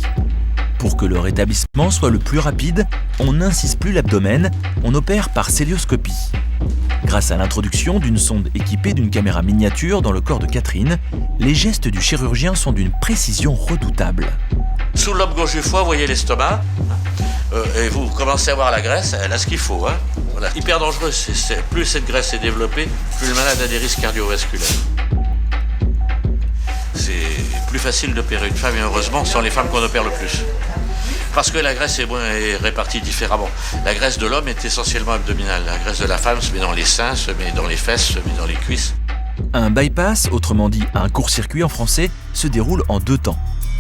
Pour que le rétablissement soit le plus rapide, on n'incise plus l'abdomen, on opère par cœlioscopie. Grâce à l'introduction d'une sonde équipée d'une caméra miniature dans le corps de Catherine, les gestes du chirurgien sont d'une précision redoutable. Sous le lobe gauche du foie, vous voyez l'estomac, et vous commencez à voir la graisse, elle a ce qu'il faut. Hein. Voilà. Hyper dangereux, plus cette graisse est développée, plus le malade a des risques cardiovasculaires. C'est plus facile d'opérer une femme, et heureusement, ce sont les femmes qu'on opère le plus. Parce que la graisse est répartie différemment. La graisse de l'homme est essentiellement abdominale. La graisse de la femme se met dans les seins, se met dans les fesses, se met dans les cuisses. Un bypass, autrement dit un court-circuit en français, se déroule en 2 temps.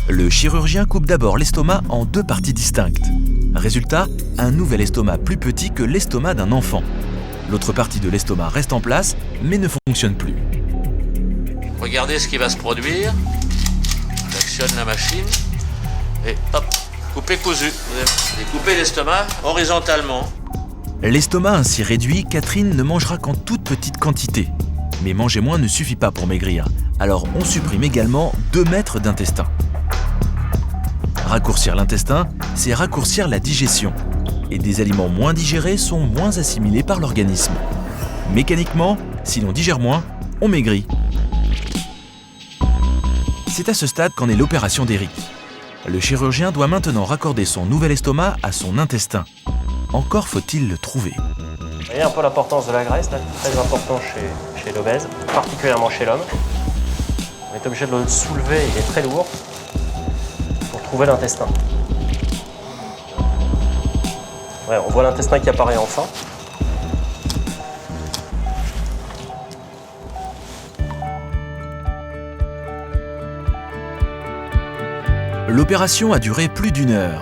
Le chirurgien coupe d'abord l'estomac en 2 parties distinctes. Résultat, un nouvel estomac plus petit que l'estomac d'un enfant. L'autre partie de l'estomac reste en place, mais ne fonctionne plus. Regardez ce qui va se produire. sélectionne la machine et hop, coupé cousu. Et coupez l'estomac horizontalement. L'estomac ainsi réduit, Catherine ne mangera qu'en toute petite quantité. Mais manger moins ne suffit pas pour maigrir, alors on supprime également 2 mètres d'intestin. Raccourcir l'intestin, c'est raccourcir la digestion. Et des aliments moins digérés sont moins assimilés par l'organisme. Mécaniquement, si l'on digère moins, on maigrit. C'est à ce stade qu'en est l'opération d'Eric. Le chirurgien doit maintenant raccorder son nouvel estomac à son intestin. Encore faut-il le trouver. Vous voyez un peu l'importance de la graisse, là, très important chez l'obèse, particulièrement chez l'homme. On est obligé de le soulever, il est très lourd, pour trouver l'intestin. Ouais, on voit l'intestin qui apparaît enfin. L'opération a duré plus d'1 heure.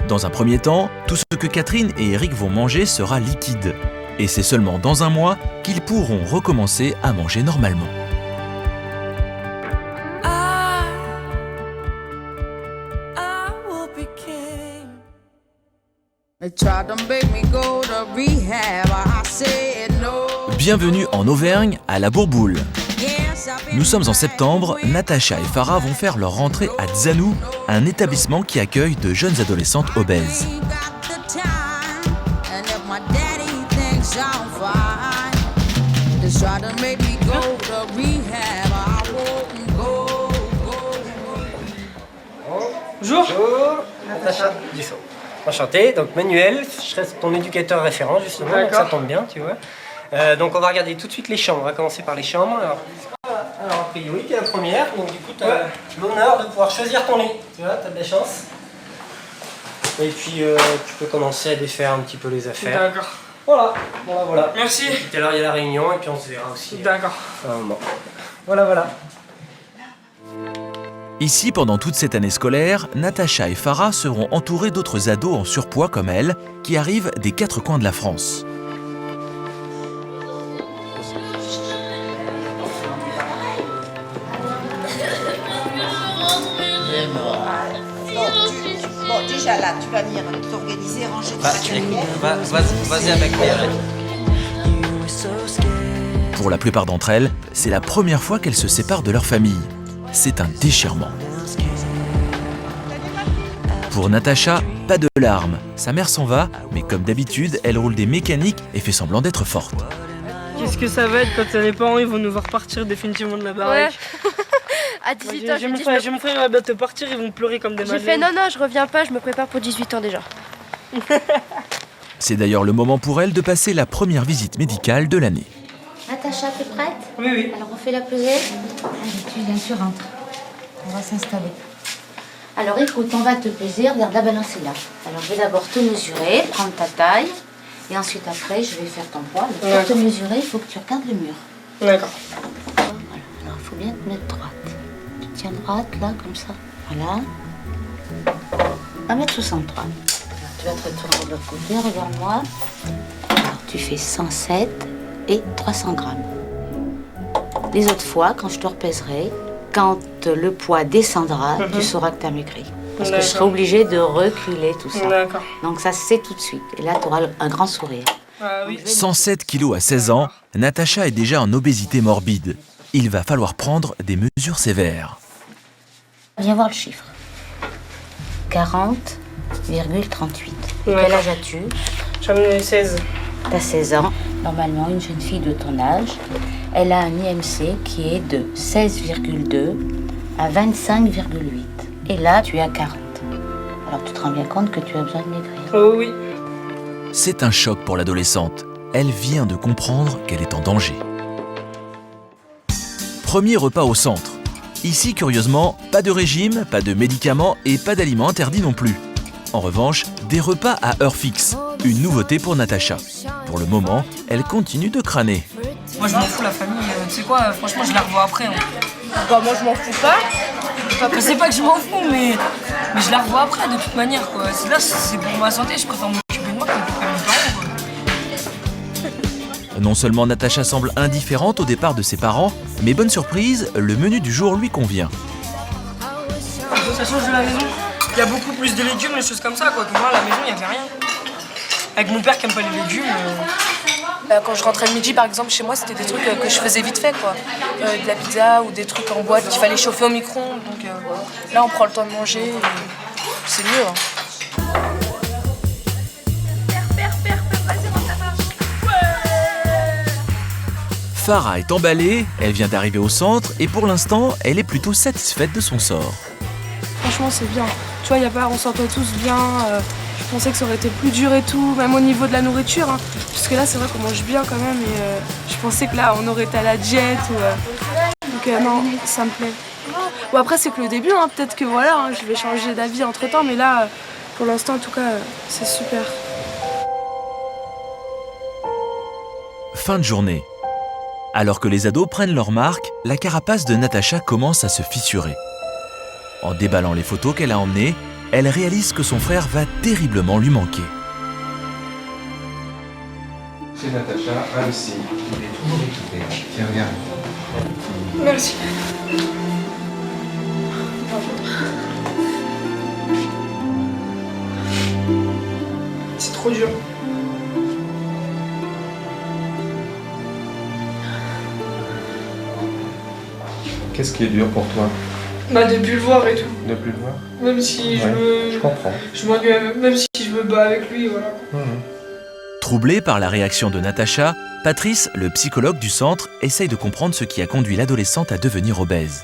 Dans un premier temps, tout ce que Catherine et Eric vont manger sera liquide. Et c'est seulement dans 1 mois qu'ils pourront recommencer à manger normalement. Bienvenue en Auvergne, à la Bourboule. Nous sommes en septembre, Natacha et Farah vont faire leur rentrée à Tzanou, un établissement qui accueille de jeunes adolescentes obèses. Bonjour. Bonjour. Natacha Dussault. Enchanté, donc Manuel, je serai ton éducateur référent justement, donc ça tombe bien, tu vois. Donc on va regarder tout de suite les chambres, on va commencer par les chambres. Alors a priori, tu es la première, donc du coup tu as l'honneur de pouvoir choisir ton lit, tu vois, tu as de la chance. Et puis tu peux commencer à défaire un petit peu les affaires. D'accord. Voilà, voilà. Merci. Et puis tout à l'heure il y a la réunion et puis on se verra aussi. D'accord. Voilà. Ici, pendant toute cette année scolaire, Natacha et Farah seront entourés d'autres ados en surpoids comme elles, qui arrivent des 4 coins de la France. Bon, déjà là, tu vas venir t'organiser, ranger ta carrière. Vas-y avec Mère. Pour la plupart d'entre elles, c'est la première fois qu'elles se séparent de leur famille. C'est un déchirement. Pour Natacha, pas de larmes. Sa mère s'en va, mais comme d'habitude, elle roule des mécaniques et fait semblant d'être forte. Qu'est-ce que ça va être quand les parents ils vont nous voir partir définitivement de la baraque? Ouais. À 18 ans, j'ai mon frère va bientôt partir, ils vont pleurer comme des malades. J'ai fait non, je reviens pas, je me prépare pour 18 ans déjà. C'est d'ailleurs le moment pour elle de passer la première visite médicale de l'année. Natacha, t'es prête? Oui. Alors on fait la pesée. Allez, tu viens, tu rentres. On va s'installer. Alors écoute, on va te peser, regarde la balance est là. Alors je vais d'abord te mesurer, prendre ta taille. Et ensuite après, je vais faire ton poids. Pour te mesurer, il faut que tu regardes le mur. D'accord. Voilà. Alors il faut bien te mettre droite. Tu tiens droite, là, comme ça. Voilà. 1m63. Alors, tu vas te retourner de l'autre côté, regarde-moi. Alors tu fais 107 et 300 grammes. Les autres fois, quand je te repèserai, quand le poids descendra, tu sauras que tu as maigri. Parce que je serai obligée de reculer tout ça. D'accord. Donc ça, c'est tout de suite. Et là, tu auras un grand sourire. 107 kilos à 16 ans, Natacha est déjà en obésité morbide. Il va falloir prendre des mesures sévères. Viens voir le chiffre. 40,38. Quel âge as-tu? J'en ai 16. T'as 16 ans. Normalement, une jeune fille de ton âge, elle a un IMC qui est de 16,2 à 25,8. Et là, tu es à 40. Alors tu te rends bien compte que tu as besoin de maigrir. Oh oui. C'est un choc pour l'adolescente. Elle vient de comprendre qu'elle est en danger. Premier repas au centre. Ici, curieusement, pas de régime, pas de médicaments et pas d'aliments interdits non plus. En revanche, des repas à heure fixe. Une nouveauté pour Natacha. Pour le moment, elle continue de crâner. Moi je m'en fous la famille, tu sais quoi, franchement je la revois après. Bah moi je m'en fous pas. Enfin, c'est pas que je m'en fous, mais je la revois après de toute manière quoi. Là c'est pour ma santé, je préfère m'occuper de moi que de m'occuper de mes parents. Non seulement Natacha semble indifférente au départ de ses parents, mais bonne surprise, le menu du jour lui convient. Ça change de la maison. Il y a beaucoup plus de légumes, des choses comme ça, quoi. Que moi, à la maison, il n'y avait rien. Avec mon père qui aime pas les légumes. Quand je rentrais le midi, par exemple, chez moi, c'était des trucs que je faisais vite fait, quoi. De la pizza ou des trucs en boîte qu'il fallait chauffer au micro-ondes. Donc là, on prend le temps de manger. Et c'est mieux. Hein. Farah est emballée, elle vient d'arriver au centre et pour l'instant, elle est plutôt satisfaite de son sort. Franchement, c'est bien. Tu vois, on s'entend tous bien. Je pensais que ça aurait été plus dur et tout, même au niveau de la nourriture. Hein. Parce que là, c'est vrai qu'on mange bien quand même. Et je pensais que là, on aurait été à la diète. Donc non, ça me plaît. Bon, après, c'est que le début. Hein. Peut-être que voilà, hein, je vais changer d'avis entre-temps. Mais là, pour l'instant, en tout cas, c'est super. Fin de journée. Alors que les ados prennent leur marque, la carapace de Natacha commence à se fissurer. En déballant les photos qu'elle a emmenées, elle réalise que son frère va terriblement lui manquer. C'est Natacha, aussi. Il est toujours équipé. Tiens, regarde. Merci. C'est trop dur. Qu'est-ce qui est dur pour toi? Bah, de plus le voir et tout. De plus le voir? Même si je comprends. Je m'ennuie, même si je me bats avec lui, voilà. Troublé par la réaction de Natacha, Patrice, le psychologue du centre, essaye de comprendre ce qui a conduit l'adolescente à devenir obèse.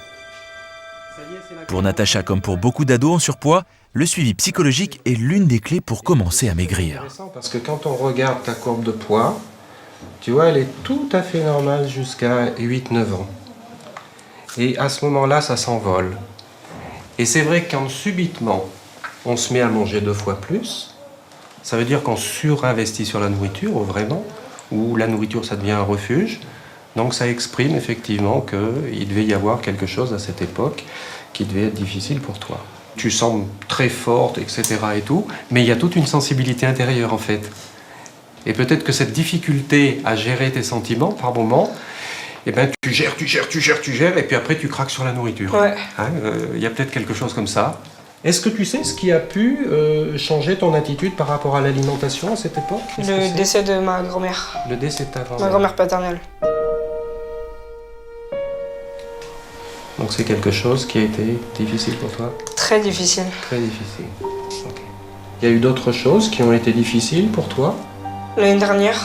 Pour Natacha comme pour beaucoup d'ados en surpoids, le suivi psychologique est l'une des clés pour commencer à maigrir. Parce que quand on regarde ta courbe de poids, tu vois, elle est tout à fait normale jusqu'à 8-9 ans. Et à ce moment-là, ça s'envole. Et c'est vrai que quand subitement, on se met à manger 2 fois plus, ça veut dire qu'on surinvestit sur la nourriture, vraiment, ou la nourriture, ça devient un refuge. Donc ça exprime effectivement qu'il devait y avoir quelque chose à cette époque qui devait être difficile pour toi. Tu sembles très forte, etc. et tout, mais il y a toute une sensibilité intérieure en fait. Et peut-être que cette difficulté à gérer tes sentiments, par moment, eh ben, tu gères, et puis après tu craques sur la nourriture. Ouais. Y a peut-être quelque chose comme ça. Est-ce que tu sais ce qui a pu changer ton attitude par rapport à l'alimentation à cette époque? Le décès de ma grand-mère. Le décès de ta grand-mère. Ma grand-mère paternelle. Donc c'est quelque chose qui a été difficile pour toi? Très difficile. Très difficile. Ok. Il y a eu d'autres choses qui ont été difficiles pour toi? L'année dernière.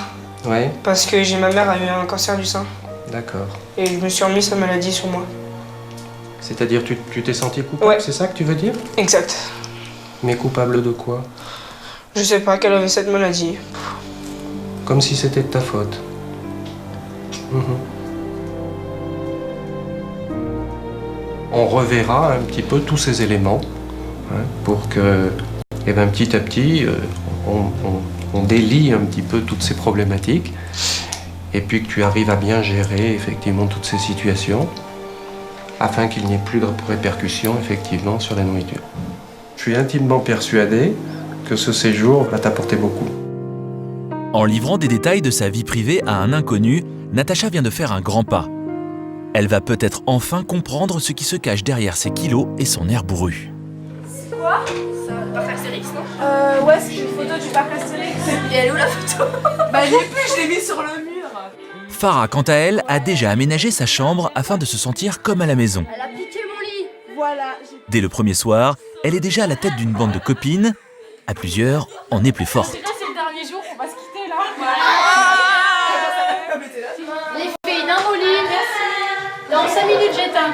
Ouais. Parce que ma mère a eu un cancer du sein. D'accord. Et je me suis remis sa maladie sur moi. C'est-à-dire tu t'es senti coupable, ouais. C'est ça que tu veux dire? Exact. Mais coupable de quoi? Je sais pas qu'elle avait cette maladie. Comme si c'était de ta faute. On reverra un petit peu tous ces éléments pour que petit à petit on délie un petit peu toutes ces problématiques et puis que tu arrives à bien gérer effectivement toutes ces situations afin qu'il n'y ait plus de répercussions effectivement sur la nourriture. Je suis intimement persuadé que ce séjour va t'apporter beaucoup. En livrant des détails de sa vie privée à un inconnu, Natacha vient de faire un grand pas. Elle va peut-être enfin comprendre ce qui se cache derrière ses kilos et son air bourru. C'est quoi? C'est le parc Astérix, non? Ouais, c'est une photo du parc Astérix. Et elle est où la photo? Bah, je l'ai plus, je l'ai mis sur le mur. Farah, quant à elle, a déjà aménagé sa chambre afin de se sentir comme à la maison. Elle a piqué mon lit. Voilà. Dès le premier soir, elle est déjà à la tête d'une bande de copines. À plusieurs, on est plus forte. C'est le dernier jour, on va se quitter là. Les filles, d'un au lit, merci. Dans 5 minutes, j'éteins.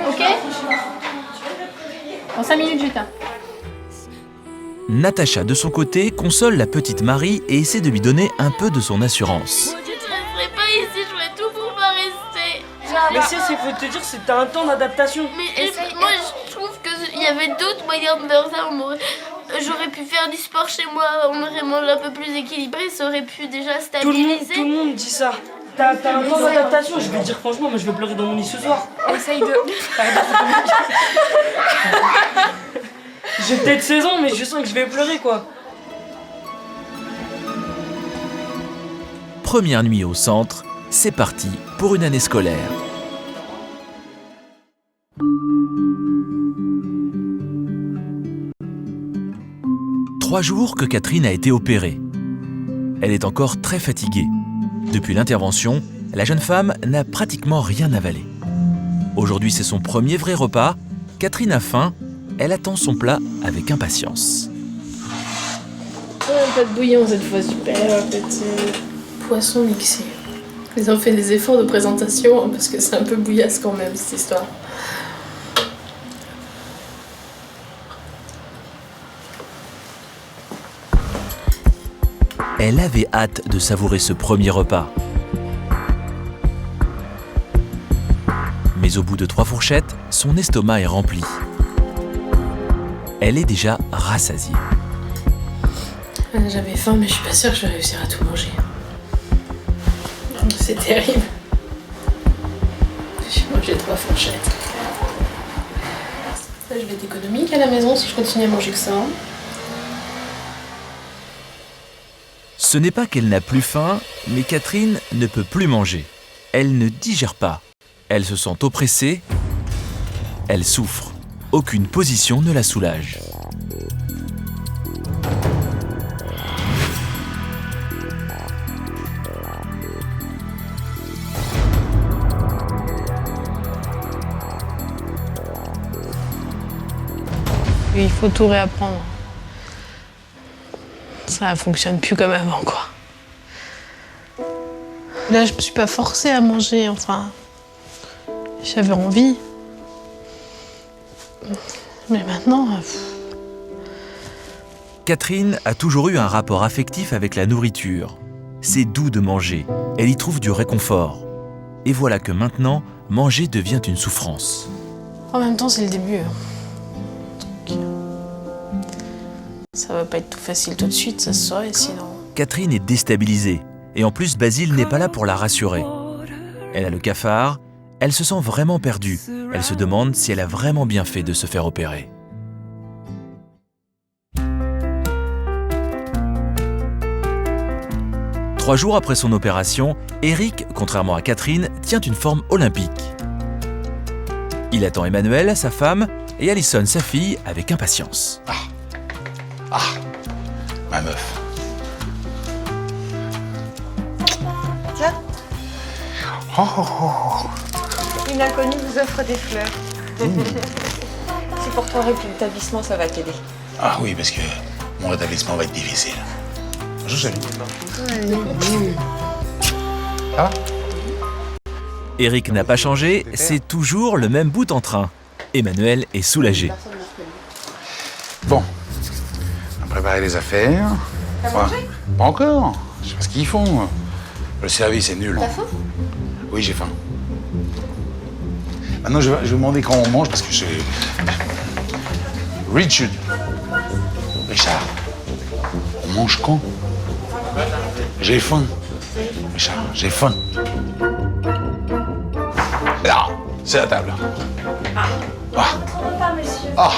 Ok? Dans 5 minutes, j'éteins. Natacha, de son côté, console la petite Marie et essaie de lui donner un peu de son assurance. Je ne resterai pas ici, je ferai tout pour pas rester. Mais c'est faut te dire, c'était un temps d'adaptation. Mais moi, je trouve qu'il y avait d'autres moyens de faire ça. J'aurais pu faire du sport chez moi, on aurait mangé un peu plus équilibré, ça aurait pu déjà stabiliser. Tout le monde dit ça. T'as un temps d'adaptation, je vais te dire franchement, moi je vais pleurer dans mon lit ce soir. Essaye de... J'ai peut-être 16 ans, mais je sens que je vais pleurer quoi. Première nuit au centre, c'est parti pour une année scolaire. 3 jours que Catherine a été opérée. Elle est encore très fatiguée. Depuis l'intervention, la jeune femme n'a pratiquement rien avalé. Aujourd'hui, c'est son premier vrai repas. Catherine a faim. Elle attend son plat avec impatience. Un plat de bouillon cette fois, super. Petit poisson mixé. Ils ont fait des efforts de présentation parce que c'est un peu bouillasse quand même cette histoire. Elle avait hâte de savourer ce premier repas. Mais au bout de 3 fourchettes, son estomac est rempli. Elle est déjà rassasiée. J'avais faim, mais je suis pas sûre que je vais réussir à tout manger. C'est terrible. J'ai mangé 3 fourchettes. Ça, je vais être économique à la maison si je continue à manger que ça. Ce n'est pas qu'elle n'a plus faim, mais Catherine ne peut plus manger. Elle ne digère pas. Elle se sent oppressée. Elle souffre. Aucune position ne la soulage. Il faut tout réapprendre. Ça fonctionne plus comme avant, quoi. Là, je me suis pas forcée à manger, enfin... J'avais envie. Mais maintenant... Catherine a toujours eu un rapport affectif avec la nourriture. C'est doux de manger. Elle y trouve du réconfort. Et voilà que maintenant, manger devient une souffrance. En même temps, c'est le début. Donc, ça va pas être tout facile tout de suite, ça se saurait sinon. Catherine est déstabilisée. Et en plus, Basile n'est pas là pour la rassurer. Elle a le cafard. Elle se sent vraiment perdue. Elle se demande si elle a vraiment bien fait de se faire opérer. Trois jours après son opération, Eric, contrairement à Catherine, tient une forme olympique. Il attend Emmanuel, sa femme, et Alison, sa fille, avec impatience. Ma meuf. Tiens, Oh. Une inconnue vous offre des fleurs. C'est pour ton rétablissement, ça va t'aider. Ah oui, parce que mon rétablissement va être difficile. Je salue. Ça va ? Eric n'a pas changé, c'est toujours le même bout en train. Emmanuel est soulagé. Bon, on va préparer les affaires. T'as mangé ? Pas encore. Je sais pas ce qu'ils font. Le service est nul. T'as faim ? Oui, j'ai faim. Maintenant, je vais demander quand on mange parce que c'est... Richard, on mange quand ? J'ai faim. Richard, j'ai faim. Là, c'est la table. Ah,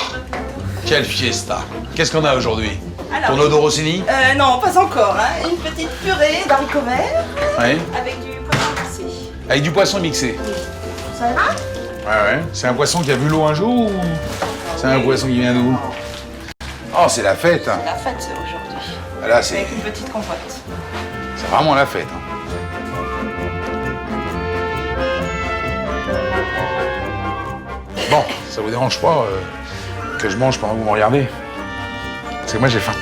quelle fiesta. Qu'est-ce qu'on a aujourd'hui ? Tourneau Rossini ? Non, pas encore. Hein. Une petite purée d'haricots verts Oui. avec du poisson mixé. Avec du poisson mixé. Ça va ? Ouais. C'est un poisson qui a vu l'eau un jour ou c'est un poisson qui vient d'où ? Oh, c'est la fête. C'est la fête aujourd'hui. Là, c'est... Avec une petite compote. C'est vraiment la fête. Bon, ça vous dérange pas que je mange pendant que vous me regardez ? Parce que moi, j'ai faim.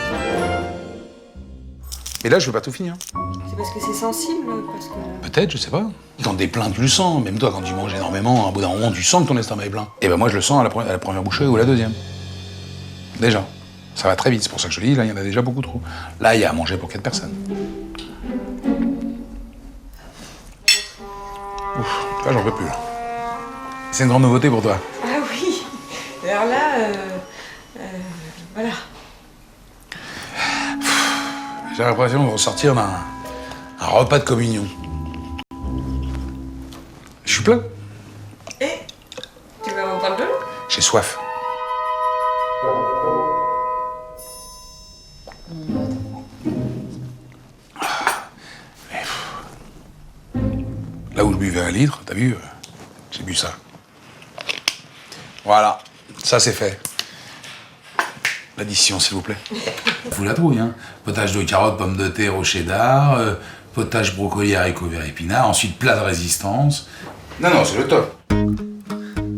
Mais là, je veux pas tout finir. C'est parce que c'est sensible, parce que... Peut-être, je sais pas. Quand t'es plein, tu le sens. Même toi, quand tu manges énormément, à bout d'un moment, tu sens que ton estomac est plein. Et ben moi, je le sens à la première bouchée ou à la deuxième. Déjà. Ça va très vite, c'est pour ça que je dis, là, il y en a déjà beaucoup trop. Là, il y a à manger pour 4 personnes. Ouf, là, j'en peux plus, là. C'est une grande nouveauté pour toi. Ah oui. Alors là, voilà. J'ai l'impression de ressortir d'un repas de communion. Je suis plein. Et tu vas en prendre deux ? J'ai soif. Là où je buvais 1 litre, t'as vu, j'ai bu ça. Voilà, ça c'est fait. L'addition, s'il vous plaît. Vous la trouille, hein. Potage de carottes, pommes de terre au cheddar, potage brocoli, haricots verts épinards, ensuite plat de résistance. Non, c'est le top.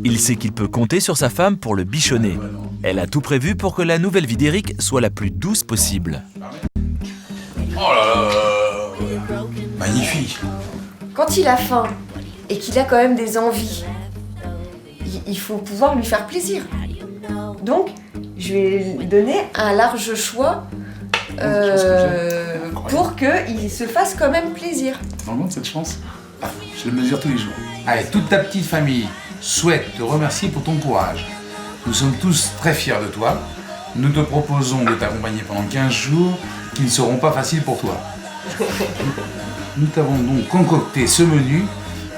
Il sait qu'il peut compter sur sa femme pour le bichonner. Elle a tout prévu pour que la nouvelle vie d'Éric soit la plus douce possible. Oh là là, magnifique. Quand il a faim et qu'il a quand même des envies, il faut pouvoir lui faire plaisir. Donc, je vais lui donner un large choix pour qu'il se fasse quand même plaisir. Tu te rends compte de cette chance? Je le mesure tous les jours. Allez, toute ta petite famille souhaite te remercier pour ton courage. Nous sommes tous très fiers de toi. Nous te proposons de t'accompagner pendant 15 jours qui ne seront pas faciles pour toi. Nous t'avons donc concocté ce menu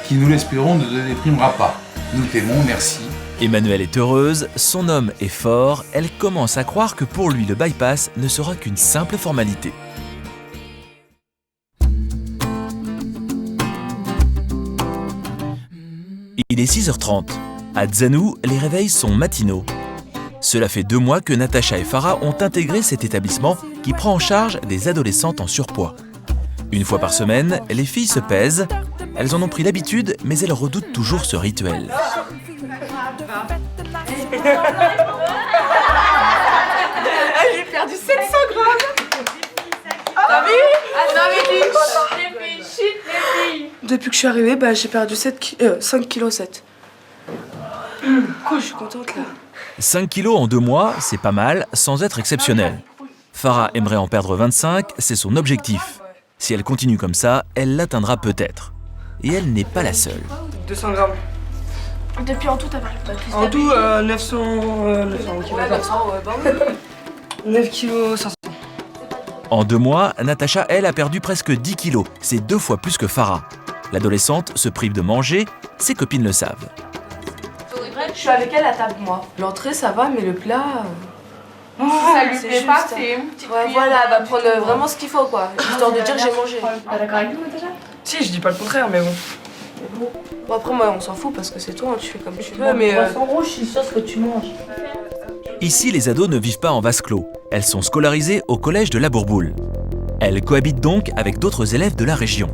qui, nous l'espérons, ne te déprimera pas. Nous t'aimons, merci. Emmanuelle est heureuse, son homme est fort, elle commence à croire que pour lui le bypass ne sera qu'une simple formalité. Il est 6h30. À Tzanou, les réveils sont matinaux. Cela fait 2 mois que Natacha et Farah ont intégré cet établissement qui prend en charge des adolescentes en surpoids. Une fois par semaine, les filles se pèsent. Elles en ont pris l'habitude, mais elles redoutent toujours ce rituel. J'ai perdu 700 grammes. T'as vu? Depuis que je suis arrivée, j'ai perdu 5,7 kg. Je suis contente là. 5 kilos en 2 mois, c'est pas mal, sans être exceptionnel. Farah aimerait en perdre 25, c'est son objectif. Si elle continue comme ça, elle l'atteindra peut-être. Et elle n'est pas la seule. 200 grammes. Depuis en tout, t'as perdu plus. En tout, 900 9 kg 500. En 2 mois, Natacha, elle, a perdu presque 10 kilos. C'est 2 fois plus que Farah. L'adolescente se prive de manger, ses copines le savent. Je suis avec elle à table, moi. L'entrée, ça va, mais le plat... Ça lui c'est plaît juste, pas, c'est une petite cuillère. voilà, elle va prendre vraiment ce qu'il faut, quoi. Histoire de dire que j'ai mangé. T'es d'accord avec nous, déjà? Si, je dis pas le contraire, mais bon. Bon, après, moi, on s'en fout parce que c'est toi, tu fais comme tu veux, mais... Poisson rouge, je suis sûre ce que tu manges. Ici, les ados ne vivent pas en vase clos. Elles sont scolarisées au collège de la Bourboule. Elles cohabitent donc avec d'autres élèves de la région.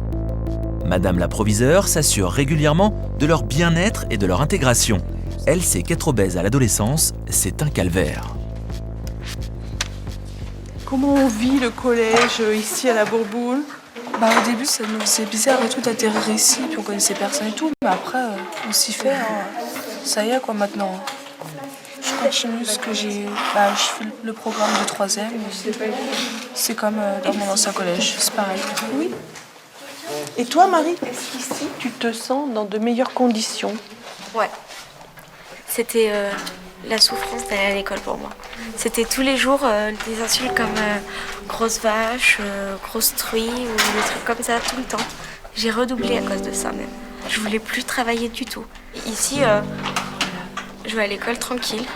Madame la proviseure s'assure régulièrement de leur bien-être et de leur intégration. Elle sait qu'être obèse à l'adolescence, c'est un calvaire. Comment on vit le collège ici à la Bourboule? Au début, ça nous faisait bizarre et tout d'atterrir ici, puis on connaissait personne et tout. Mais après, on s'y fait, hein. Ça y est, quoi, maintenant. Je continue ce que j'ai... je fais le programme de 3e. C'est comme dans mon ancien collège, c'est pareil. Oui. Et toi, Marie, est-ce qu'ici, tu te sens dans de meilleures conditions? Ouais. C'était la souffrance d'aller à l'école pour moi. C'était tous les jours des insultes comme grosse vache, grosse truie ou des trucs comme ça tout le temps. J'ai redoublé à cause de ça même. Je voulais plus travailler du tout. Ici, je vais à l'école tranquille.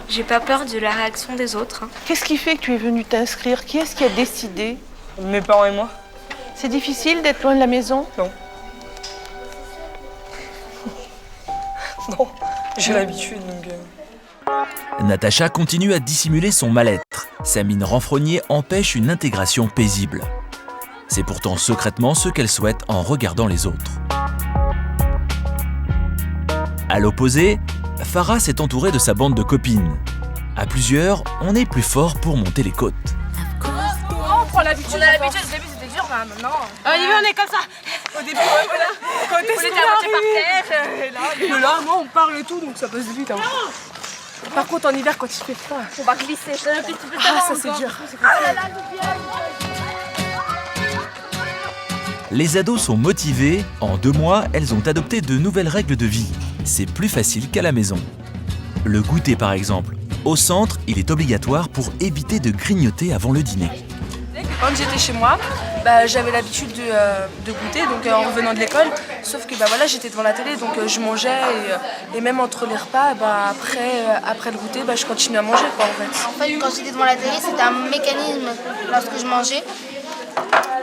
J'ai pas peur de la réaction des autres. Qu'est-ce qui fait que tu es venue t'inscrire? Qui est-ce qui a décidé? Mes parents et moi. C'est difficile d'être loin de la maison? Non. Non, j'ai l'habitude donc... Natacha continue à dissimuler son mal-être. Sa mine renfrognée empêche une intégration paisible. C'est pourtant secrètement ce qu'elle souhaite en regardant les autres. À l'opposé, Farah s'est entourée de sa bande de copines. À plusieurs, on est plus fort pour monter les côtes. On prend l'habitude. On a l'habitude, au début c'était dur, mais maintenant... Au début on est comme ça. Au début, voilà. Quand on était à moitié par terre. Mais là, moi, on parle tout, donc ça passe vite. Hein. Par contre, en hiver, quand il fait froid... On va glisser. Ah, ça c'est dur. Les ados sont motivés. En 2 mois, elles ont adopté de nouvelles règles de vie. C'est plus facile qu'à la maison. Le goûter par exemple. Au centre, il est obligatoire pour éviter de grignoter avant le dîner. Quand j'étais chez moi, j'avais l'habitude de goûter donc en revenant de l'école. Sauf que j'étais devant la télé, donc je mangeais et même entre les repas, après le goûter, je continuais à manger quoi, en fait. En fait, quand j'étais devant la télé, c'était un mécanisme lorsque je mangeais.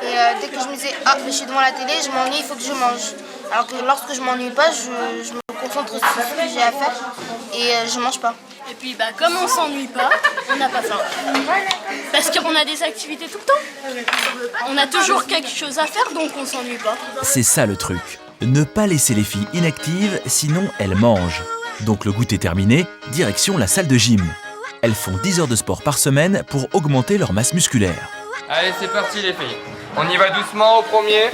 Et dès que je me disais, je suis devant la télé, je m'ennuie, il faut que je mange. Alors que lorsque je m'ennuie pas, je me concentre sur ce que j'ai à faire et je mange pas. Et puis comme on s'ennuie pas, on n'a pas faim. Parce qu'on a des activités tout le temps. On a toujours quelque chose à faire, donc on s'ennuie pas. C'est ça le truc. Ne pas laisser les filles inactives, sinon elles mangent. Donc le goûter terminé, direction la salle de gym. Elles font 10 heures de sport par semaine pour augmenter leur masse musculaire. Allez, c'est parti les filles. On y va doucement au premier.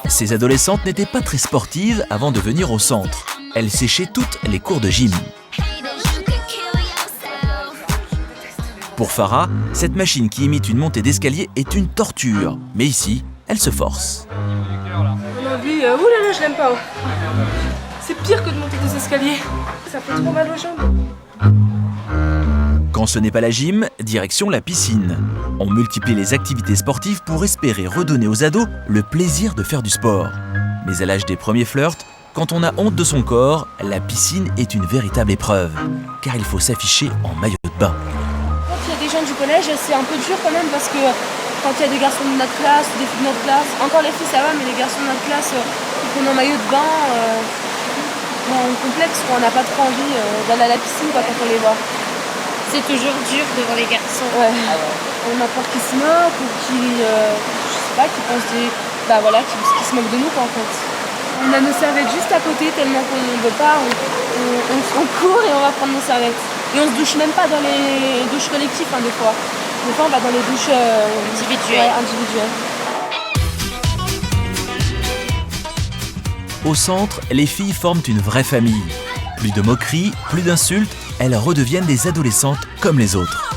Ces adolescentes n'étaient pas très sportives avant de venir au centre. Elles séchaient toutes les cours de gym. Pour Farah, cette machine qui imite une montée d'escalier est une torture. Mais ici, elle se force. On a envie, oulala, je l'aime pas. C'est pire que de monter des escaliers. Ça fait trop mal aux jambes. Quand ce n'est pas la gym, direction la piscine. On multiplie les activités sportives pour espérer redonner aux ados le plaisir de faire du sport. Mais à l'âge des premiers flirts, quand on a honte de son corps, la piscine est une véritable épreuve. Car il faut s'afficher en maillot de bain. Quand il y a des gens du collège, c'est un peu dur quand même parce que quand il y a des garçons de notre classe, des filles de notre classe, encore les filles ça va, mais les garçons de notre classe qui font en maillot de bain, on complexe, on n'a pas trop envie d'aller à la piscine quand on les voit. C'est toujours dur devant les garçons. Ouais. On a peur qu'ils se moquent ou qu'ils, je sais pas, qu'ils pensent qu'ils se moquent de nous quoi, en fait. On a nos serviettes juste à côté tellement qu'on ne veut pas, on court et on va prendre nos serviettes. Et on se douche même pas dans les douches collectives des fois. Des fois on va dans les douches individuelles. Au centre, les filles forment une vraie famille. Plus de moqueries, plus d'insultes, elles redeviennent des adolescentes comme les autres.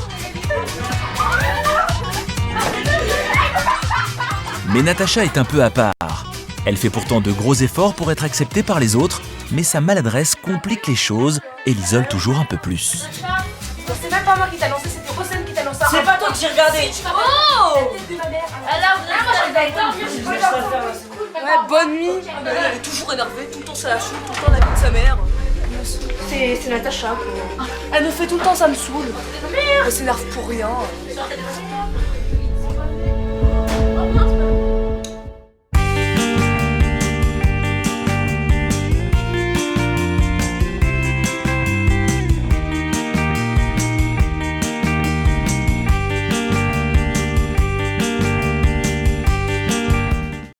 Mais Natacha est un peu à part. Elle fait pourtant de gros efforts pour être acceptée par les autres, mais sa maladresse complique les choses et l'isole toujours un peu plus. C'est même pas moi qui t'a lancé, c'était Rosane qui t'a lancé. C'est pas toi que j'ai regardé. Oh alors, ouais, bonne nuit. Elle est toujours énervée, tout le temps ça la saoule, tout le temps la vie de sa mère. C'est Natacha quoi. Elle me fait tout le temps, ça me saoule. Elle s'énerve pour rien.